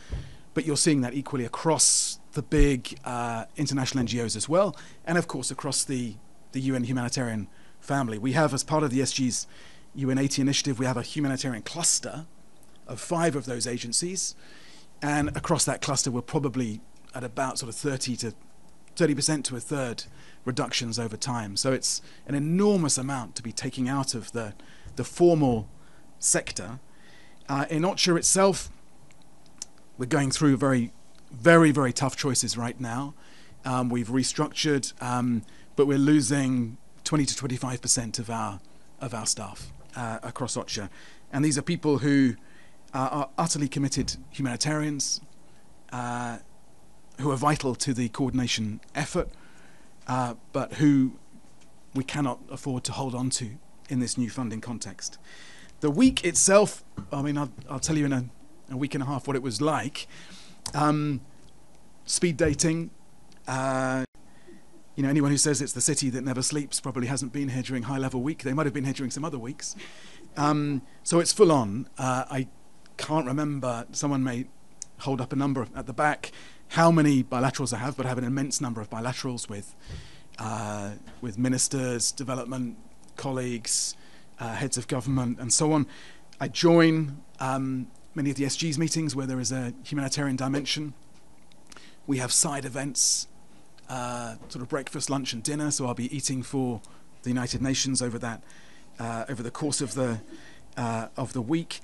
S: But you're seeing that equally across the big international NGOs as well, and of course across the UN humanitarian family. We have, as part of the SG's UN80 initiative, we have a humanitarian cluster of 5 of those agencies, and across that cluster we're probably at about sort of 30% to 1/3 reductions over time. So it's an enormous amount to be taking out of the formal sector. In OCHA itself, we're going through very, very tough choices right now. We've restructured, but we're losing 20 to 25% of our staff across OCHA. And these are people who are utterly committed humanitarians, who are vital to the coordination effort, but who we cannot afford to hold on to in this new funding context. The week itself, I'll tell you in a week and a half what it was like. Speed dating. Anyone who says it's the city that never sleeps probably hasn't been here during high-level week. They might have been here during some other weeks. So it's full on. I can't remember, someone may hold up a number at the back, how many bilaterals I have, but I have an immense number of bilaterals with ministers, development colleagues, heads of government, and so on. I join many of the SG's meetings where there is a humanitarian dimension. We have side events, sort of breakfast, lunch, and dinner. So I'll be eating for the United Nations over the course of the week.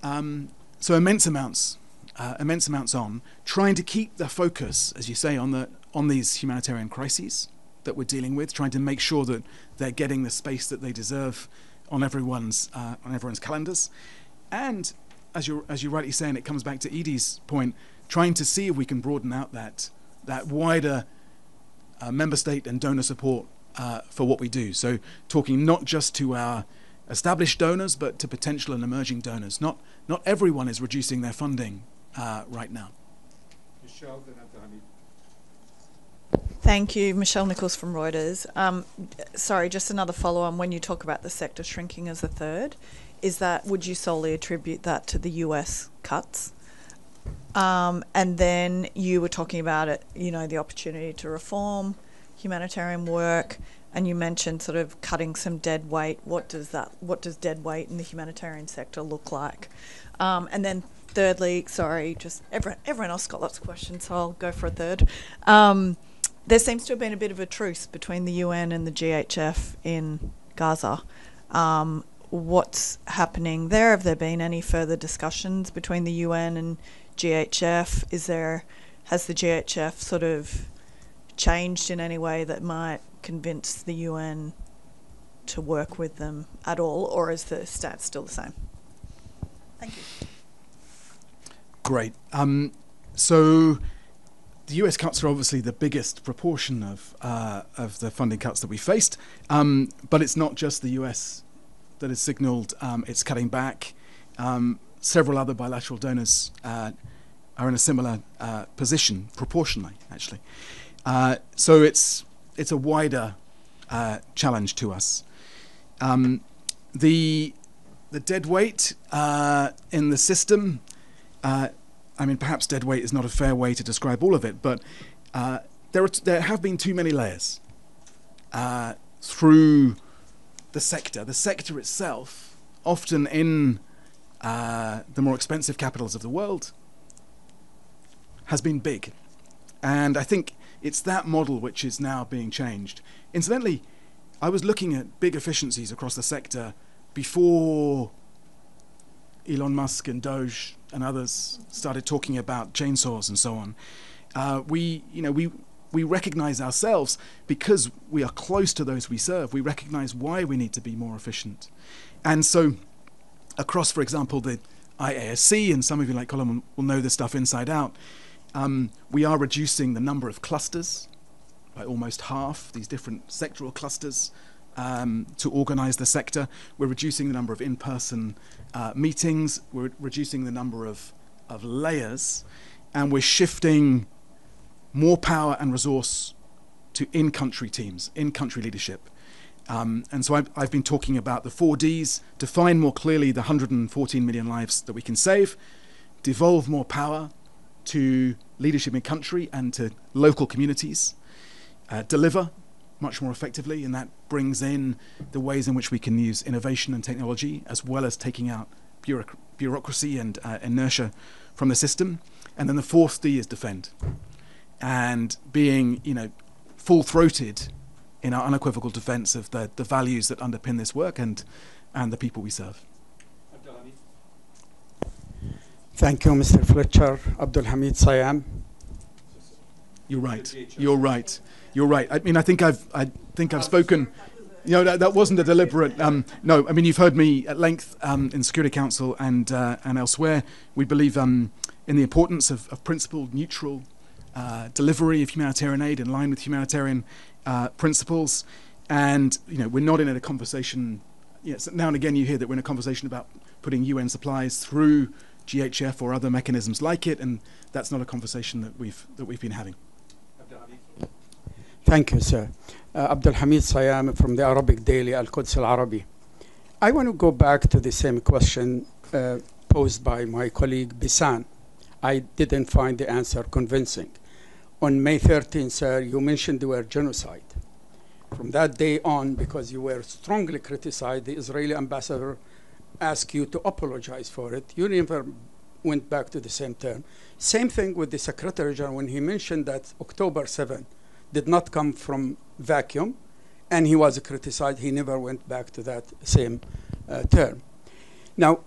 S: So immense amounts on, trying to keep the focus, as you say, on these humanitarian crises that we're dealing with, trying to make sure that they're getting the space that they deserve on everyone's calendars, and as you rightly saying, it comes back to Edie's point, trying to see if we can broaden out that wider member state and donor support for what we do. So talking not just to our established donors, but to potential and emerging donors. Not everyone is reducing their funding right now.
A: Michelle, then Abdelhamid.
E: Thank you. Michelle Nichols from Reuters. Sorry, just another follow-on. When you talk about the sector shrinking as a third, would you solely attribute that to the US cuts? And then you were talking about it, the opportunity to reform humanitarian work, and you mentioned sort of cutting some dead weight. What does dead weight in the humanitarian sector look like? And then thirdly, sorry, just everyone else got lots of questions, so I'll go for a third. There seems to have been a bit of a truce between the UN and the GHF in Gaza. What's happening there? Have there been any further discussions between the UN and GHF? Has the GHF sort of changed in any way that might convince the UN to work with them at all, or is the stats still the same? Thank you.
S: Great. So the US cuts are obviously the biggest proportion of the funding cuts that we faced, but it's not just the US that has signalled it's cutting back. Several other bilateral donors are in a similar position, proportionally, actually. So it's a wider challenge to us. The dead weight in the system, perhaps dead weight is not a fair way to describe all of it, but there have been too many layers through the sector. The sector itself, often in the more expensive capitals of the world, has been big. And I think it's that model which is now being changed. Incidentally, I was looking at big efficiencies across the sector before Elon Musk and Doge and others started talking about chainsaws and so on. We recognize ourselves, because we are close to those we serve, we recognize why we need to be more efficient. And so across, for example, the IASC, and some of you like Colin will know this stuff inside out, we are reducing the number of clusters by almost half, these different sectoral clusters, to organize the sector. We're reducing the number of in-person meetings, we're reducing the number of layers, and we're shifting more power and resource to in-country teams, in-country leadership. And so I've been talking about the 4 Ds, define more clearly the 114 million lives that we can save, devolve more power to leadership in country and to local communities, deliver much more effectively, and that brings in the ways in which we can use innovation and technology, as well as taking out bureaucracy and inertia from the system. And then the 4th D is defend, and being full-throated in our unequivocal defense of the values that underpin this work and the people we serve.
F: Thank you, Mr. Fletcher. Abdelhamid Sayam.
S: You're right. I think I've spoken. That wasn't a deliberate. No, you've heard me at length in Security Council and elsewhere. We believe in the importance of principled, neutral delivery of humanitarian aid in line with humanitarian principles. And we're not in a conversation. Yes, now and again you hear that we're in a conversation about putting UN supplies through GHF or other mechanisms like it, and that's not a conversation that we've been having.
F: Thank you, sir. Abdelhamid Sayam from the Arabic daily Al-Quds Al-Arabi. I want to go back to the same question posed by my colleague Bisan. I didn't find the answer convincing. On May 13th, sir, you mentioned the word genocide. From that day on, because you were strongly criticized, the Israeli ambassador asked you to apologize for it. You never went back to the same term. Same thing with the Secretary General when he mentioned that October 7 did not come from vacuum, and he was criticized. He never went back to that same term. Now,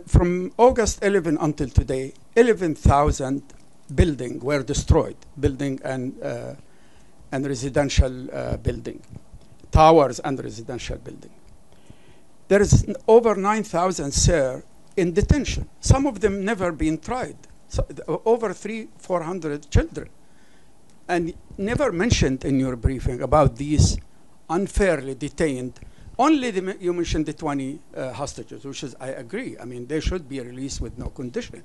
F: from August 11 until today, 11,000 buildings were destroyed, building and residential building, towers and residential building. There is over 9,000, sir, in detention. Some of them never been tried. So, over 400 children. And never mentioned in your briefing about these unfairly detained. Only you mentioned the 20 hostages, which is, I agree. I mean, they should be released with no condition.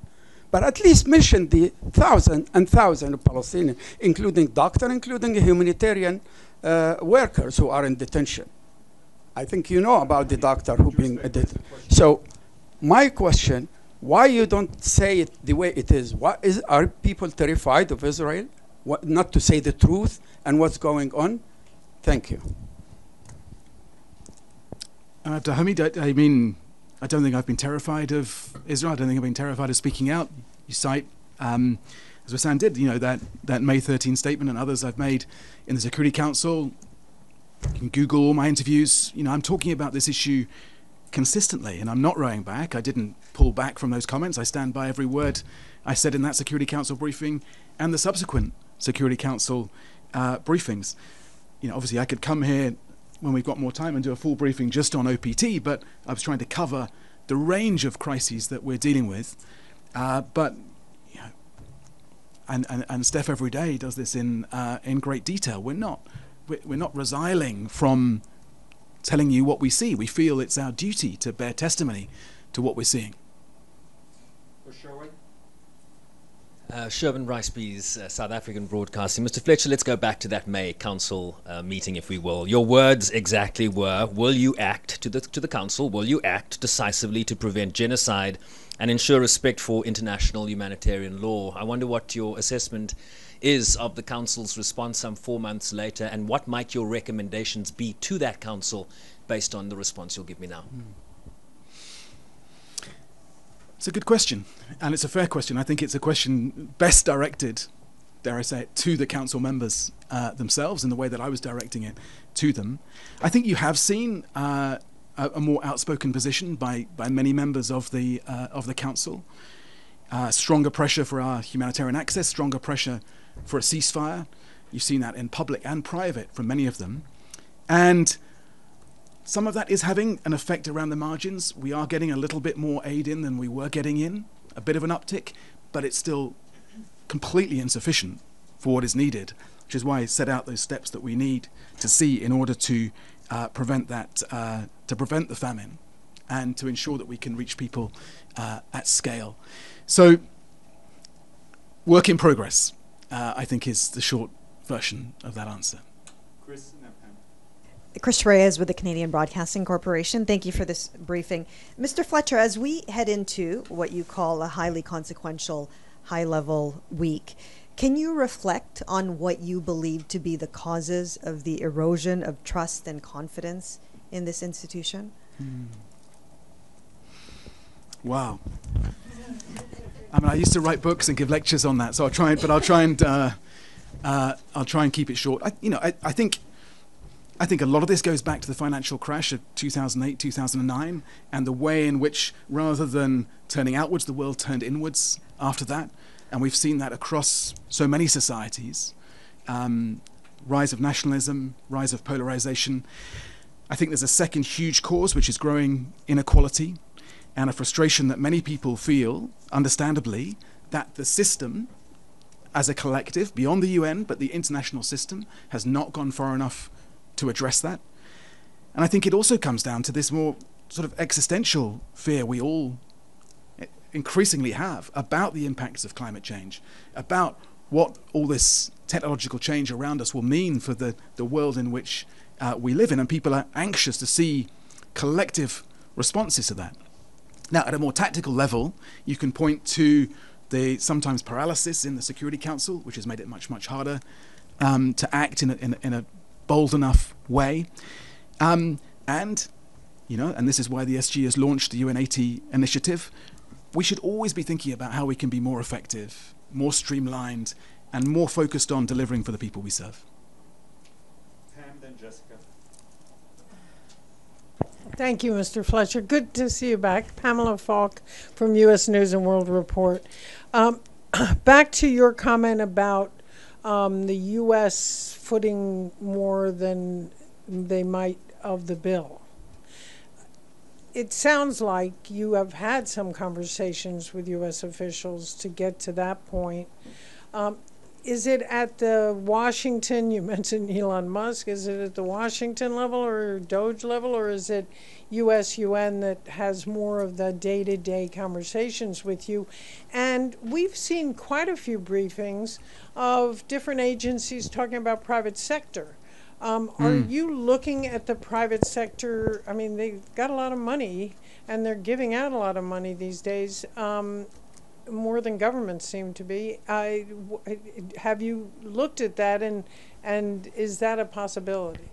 F: But at least mention the thousands of Palestinians, including doctors, including humanitarian workers who are in detention. I think you know about the doctor who been detained. So my question, why you don't say it the way it is? Are people terrified of Israel? Not to say the truth and what's going on? Thank you.
S: Hamid, I mean, I don't think I've been terrified of Israel. I don't think I've been terrified of speaking out. You cite, as Hassan did, you know, that May 13 statement and others I've made in the Security Council. You can Google all my interviews. You know, I'm talking about this issue consistently, and I'm not rowing back. I didn't pull back from those comments. I stand by every word I said in that Security Council briefing and the subsequent Security Council briefings. You know, obviously I could come here when we've got more time and do a full briefing just on OPT, but I was trying to cover the range of crises that we're dealing with. But you know, and Steph every day does this in great detail. We're not resiling from telling you what we see. We feel it's our duty to bear testimony to what we're seeing.
U: Sherwin Riceby's South African Broadcasting. Mr. Fletcher, let's go back to that May Council meeting, if we will. Your words exactly were, will you act to the Council, will you act decisively to prevent genocide and ensure respect for international humanitarian law? I wonder what your assessment is of the Council's response some 4 months later, and what might your recommendations be to that Council based on the response you'll give me now?
S: It's a good question, and it's a fair question. I think it's a question best directed, dare I say it, to the council members themselves in the way that I was directing it to them. I think you have seen a more outspoken position by many members of the council. Stronger pressure for our humanitarian access, stronger pressure for a ceasefire. You've seen that in public and private from many of them. And some of that is having an effect around the margins. We are getting a little bit more aid in than we were getting in, a bit of an uptick, but it's still completely insufficient for what is needed, which is why I set out those steps that we need to see in order to prevent the famine and to ensure that we can reach people at scale. So, work in progress, I think, is the short version of that answer.
O: Chris Reyes with the Canadian Broadcasting Corporation. Thank you for this briefing. Mr. Fletcher, as we head into what you call a highly consequential, high-level week, can you reflect on what you believe to be the causes of the erosion of trust and confidence in this institution?
S: Wow. I mean, I used to write books and give lectures on that, so I'll try and keep it short. I think a lot of this goes back to the financial crash of 2008, 2009, and the way in which, rather than turning outwards, the world turned inwards after that. And we've seen that across so many societies. Rise of nationalism, rise of polarization. I think there's a second huge cause, which is growing inequality and a frustration that many people feel, understandably, that the system, as a collective, beyond the UN, but the international system, has not gone far enough to address that. And I think it also comes down to this more sort of existential fear we all increasingly have about the impacts of climate change, about what all this technological change around us will mean for the world in which we live in. And people are anxious to see collective responses to that. Now, at a more tactical level, you can point to the sometimes paralysis in the Security Council, which has made it much, much harder to act in a bold enough way. And this is why the SG has launched the UN80 initiative. We should always be thinking about how we can be more effective, more streamlined, and more focused on delivering for the people we serve.
A: Pam, then Jessica.
N: Thank you, Mr. Fletcher. Good to see you back. Pamela Falk from U.S. News and World Report. Back to your comment about the U.S. footing more than they might of the bill. It sounds like you have had some conversations with U.S. officials to get to that point. Is it at the Washington, you mentioned Elon Musk, is it at the Washington level or Doge level, or is it US-UN that has more of the day-to-day conversations with you? And we've seen quite a few briefings of different agencies talking about private sector. Are you looking at the private sector? I mean, they've got a lot of money, and they're giving out a lot of money these days. More than governments seem to be. Have you looked at that, and is that a possibility?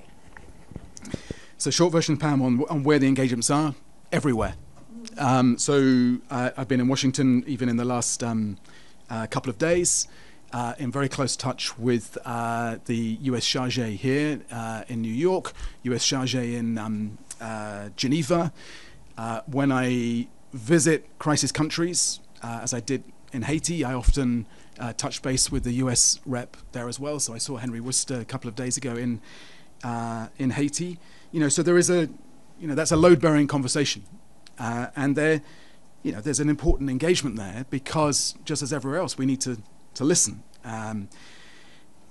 S: So short version, Pam, on where the engagements are, everywhere. So I've been in Washington even in the last couple of days, in very close touch with the US Chargé here in New York, US Chargé in Geneva. When I visit crisis countries, as I did in Haiti, I often touch base with the US rep there as well. So I saw Henry Worcester a couple of days ago in Haiti. So there is that's a load-bearing conversation, and there's an important engagement there because just as everywhere else, we need to listen.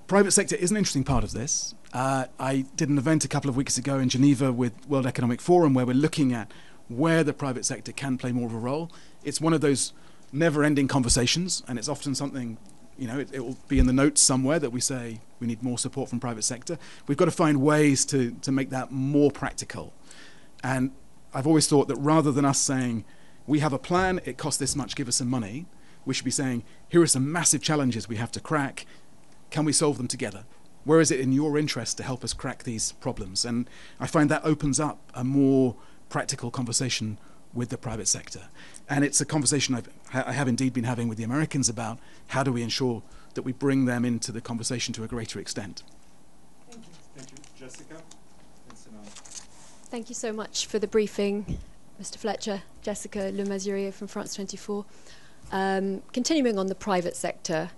S: Private sector is an interesting part of this. I did an event a couple of weeks ago in Geneva with World Economic Forum where we're looking at where the private sector can play more of a role. It's one of those never-ending conversations, and it's often something, it will be in the notes somewhere that we say we need more support from private sector. We've got to find ways to make that more practical. And I've always thought that rather than us saying, we have a plan, it costs this much, give us some money, we should be saying, here are some massive challenges we have to crack, can we solve them together? Where is it in your interest to help us crack these problems? And I find that opens up a more practical conversation with the private sector. And it's a conversation I have indeed been having with the Americans about how do we ensure that we bring them into the conversation to a greater extent.
A: Thank you. Thank you. Jessica?
G: Thank you so much for the briefing, Mr. Fletcher. Jessica Le Masurier from France 24. Continuing on the private sector,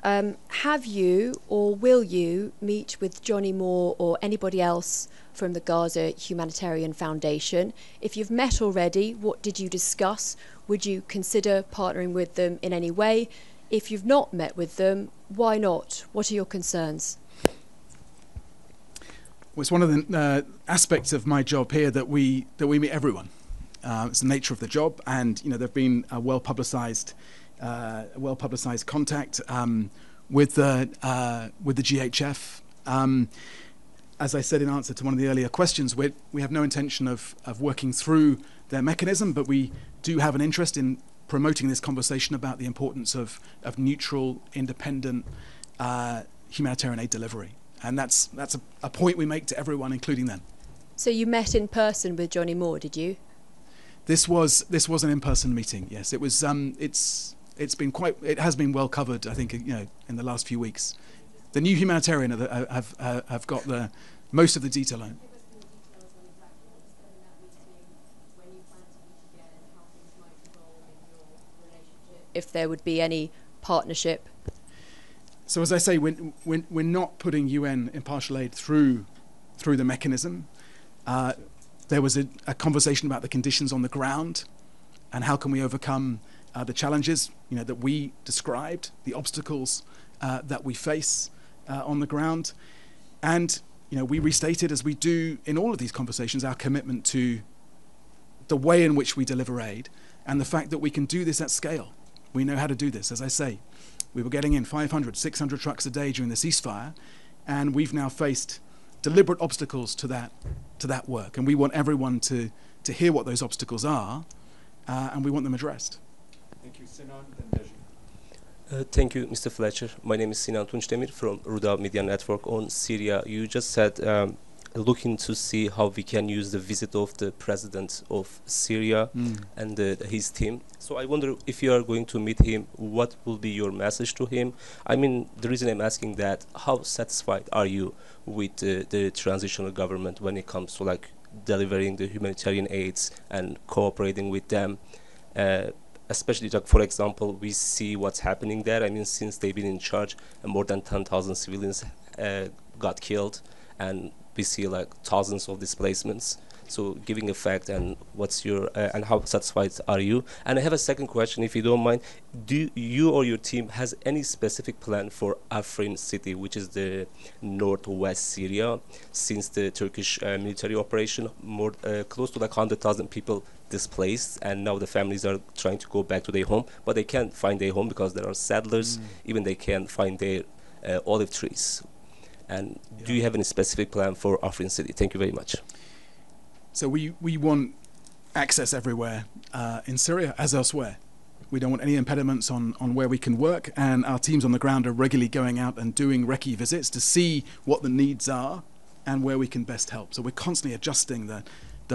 G: have you or will you meet with Johnny Moore or anybody else from the Gaza Humanitarian Foundation? If you've met already, what did you discuss? Would you consider partnering with them in any way? If you've not met with them, why not? What are your concerns?
S: Well, it's one of the aspects of my job here that we meet everyone. It's the nature of the job, and there've been a well-publicized contact with the GHF. As I said in answer to one of the earlier questions, we have no intention of working through their mechanism, but we do have an interest in promoting this conversation about the importance of neutral, independent humanitarian aid delivery. And that's a point we make to everyone, including them.
G: So you met in person with Johnny Moore, did you?
S: This was an in-person meeting. Yes, it was. It has been well covered, I think, in the last few weeks. The new Humanitarian have got most of the detail on it.
G: If there would be any partnership.
S: So as I say, we're not putting UN impartial aid through the mechanism. There was a conversation about the conditions on the ground and how can we overcome the challenges that we described, the obstacles that we face on the ground. And we restated, as we do in all of these conversations, our commitment to the way in which we deliver aid and the fact that we can do this at scale. We know how to do this. As I say, we were getting in 500, 600 trucks a day during the ceasefire, and we've now faced deliberate obstacles to that work. And we want everyone to hear what those obstacles are and we want them addressed.
A: Thank you, Sinan. Then Deji.
M: Thank you, Mr. Fletcher. My name is Sinan Tunçdemir from Ruda Media Network on Syria. You just said looking to see how we can use the visit of the president of Syria and his team. So I wonder if you are going to meet him, what will be your message to him? I mean, the reason I'm asking that, how satisfied are you with the transitional government when it comes to like delivering the humanitarian aids and cooperating with them? Especially, like, for example, we see what's happening there. I mean, since they've been in charge, more than 10,000 civilians got killed, and we see like thousands of displacements. So, giving effect, and what's your and how satisfied are you? And I have a second question, if you don't mind. Do you or your team has any specific plan for Afrin city, which is the northwest Syria, since the Turkish military operation, more close to like 100,000 people displaced, and now the families are trying to go back to their home, but they can't find their home because there are settlers. Even they can't find their olive trees. And do you have any specific plan for Afrin city? Thank you very much.
S: So we want access everywhere in Syria as elsewhere. We don't want any impediments on where we can work, and our teams on the ground are regularly going out and doing recce visits to see what the needs are and where we can best help. So we're constantly adjusting the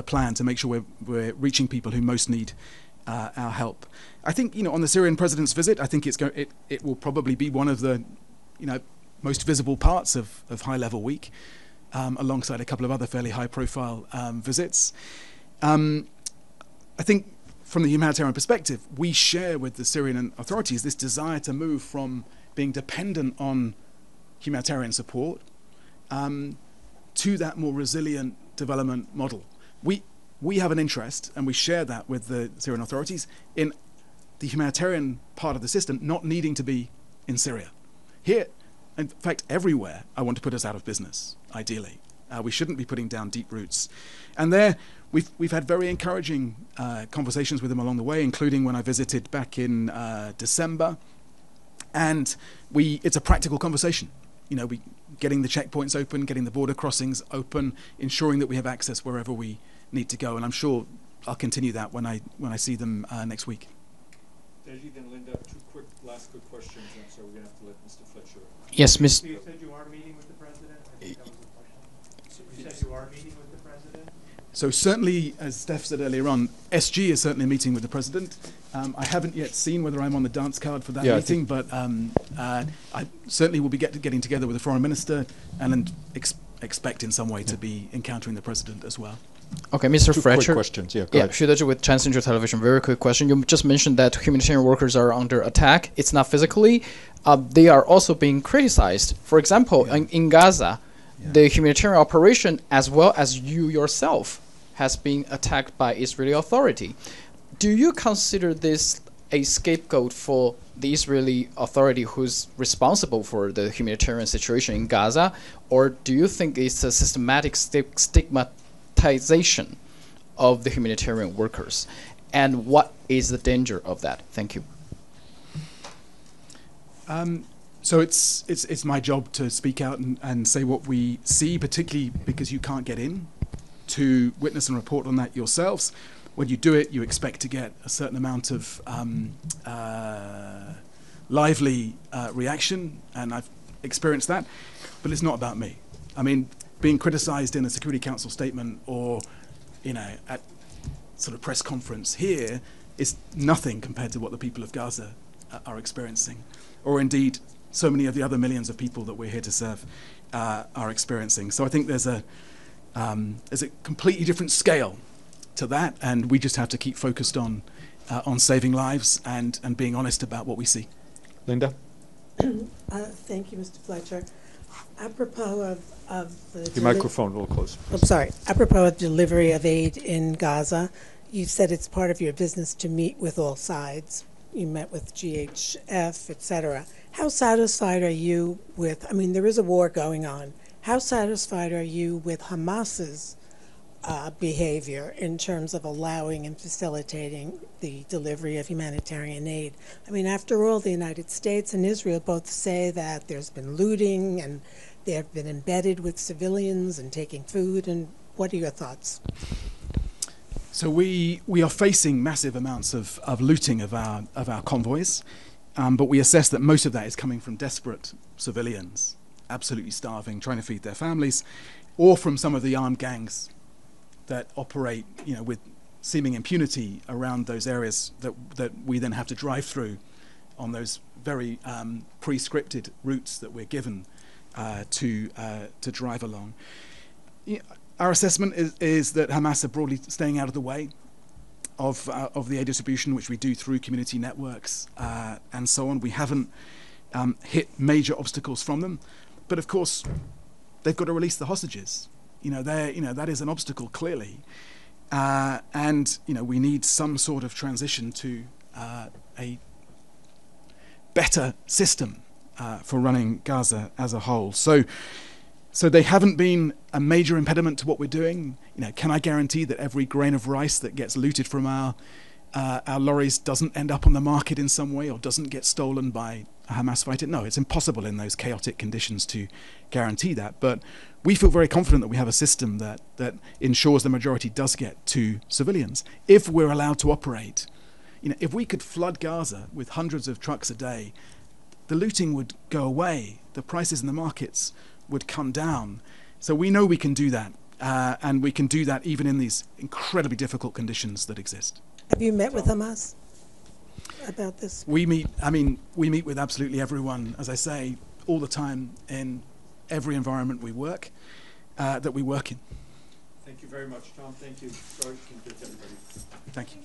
S: plan to make sure we're reaching people who most need our help. I think, you know, on the Syrian president's visit, I think it will probably be one of the, you know, most visible parts of High Level Week, alongside a couple of other fairly high-profile visits. I think from the humanitarian perspective, we share with the Syrian authorities this desire to move from being dependent on humanitarian support to that more resilient development model. We have an interest, and we share that with the Syrian authorities, in the humanitarian part of the system not needing to be in Syria. Here, in fact, everywhere, I want to put us out of business, ideally. We shouldn't be putting down deep roots. And there, we've had very encouraging conversations with them along the way, including when I visited back in December. And it's a practical conversation. You know, getting the checkpoints open, getting the border crossings open, ensuring that we have access wherever we need to go. And I'm sure I'll continue that when I see them next week.
A: Deji, then Linda, two last quick questions, and so we're going to have to let Mr. Fletcher.
I: Yes, Ms.
K: You said you are meeting with the president? I think that was the question. You said you are meeting with the president?
S: So certainly, as Steph said earlier on, SG is certainly meeting with the president. I haven't yet seen whether I'm on the dance card for that meeting, but I certainly will be getting together with the foreign minister and expect in some way to be encountering the president as well.
I: Okay, Mr.
A: Two
I: Fletcher.
A: quick questions. Yeah, go ahead.
I: Shudaji with Chance Central Television. Very quick question. You just mentioned that humanitarian workers are under attack. It's not physically. They are also being criticized. For example, in Gaza, the humanitarian operation, as well as you yourself, has been attacked by Israeli authority. Do you consider this a scapegoat for the Israeli authority who's responsible for the humanitarian situation in Gaza, or do you think it's a systematic stigmatization of the humanitarian workers? And what is the danger of that? Thank you.
S: So it's my job to speak out and say what we see, particularly because you can't get in to witness and report on that yourselves. When you do it, you expect to get a certain amount of lively reaction, and I've experienced that, but it's not about me. I mean, being criticized in a Security Council statement or, you know, at sort of press conference here is nothing compared to what the people of Gaza are experiencing, or indeed so many of the other millions of people that we're here to serve are experiencing. So I think there's a completely different scale to that, and we just have to keep focused on saving lives and being honest about what we see.
A: Linda?
R: Thank you, Mr. Fletcher. Apropos of the...
A: Your microphone a little closer.
R: I'm sorry. Apropos of delivery of aid in Gaza, you said it's part of your business to meet with all sides. You met with GHF, et cetera. How satisfied are you with, I mean, there is a war going on. How satisfied are you with Hamas's behavior in terms of allowing and facilitating the delivery of humanitarian aid? I mean, after all, the United States and Israel both say that there's been looting and they have been embedded with civilians and taking food. And what are your thoughts?
S: So we are facing massive amounts of looting of our convoys, but we assess that most of that is coming from desperate civilians, absolutely starving, trying to feed their families, or from some of the armed gangs that operate, with seeming impunity around those areas that we then have to drive through on those very pre-scripted routes that we're given to drive along. Our assessment is that Hamas are broadly staying out of the way of the aid distribution, which we do through community networks and so on. We haven't hit major obstacles from them, but of course they've got to release the hostages. That is an obstacle clearly, and we need some sort of transition to a better system for running Gaza as a whole. So they haven't been a major impediment to what we're doing. Can I guarantee that every grain of rice that gets looted from our lorries doesn't end up on the market in some way or doesn't get stolen by a Hamas fighter? No, it's impossible in those chaotic conditions to guarantee that. But we feel very confident that we have a system that ensures the majority does get to civilians if we're allowed to operate. If we could flood Gaza with hundreds of trucks a day, the looting would go away. The prices in the markets would come down. So we know we can do that, and we can do that even in these incredibly difficult conditions that exist.
R: Have you met with Hamas about this?
S: We meet with absolutely everyone, as I say, all the time in every environment we work, that we work in.
A: Thank you very much, Tom. Thank you. Sorry to confuse everybody.
S: Thank you.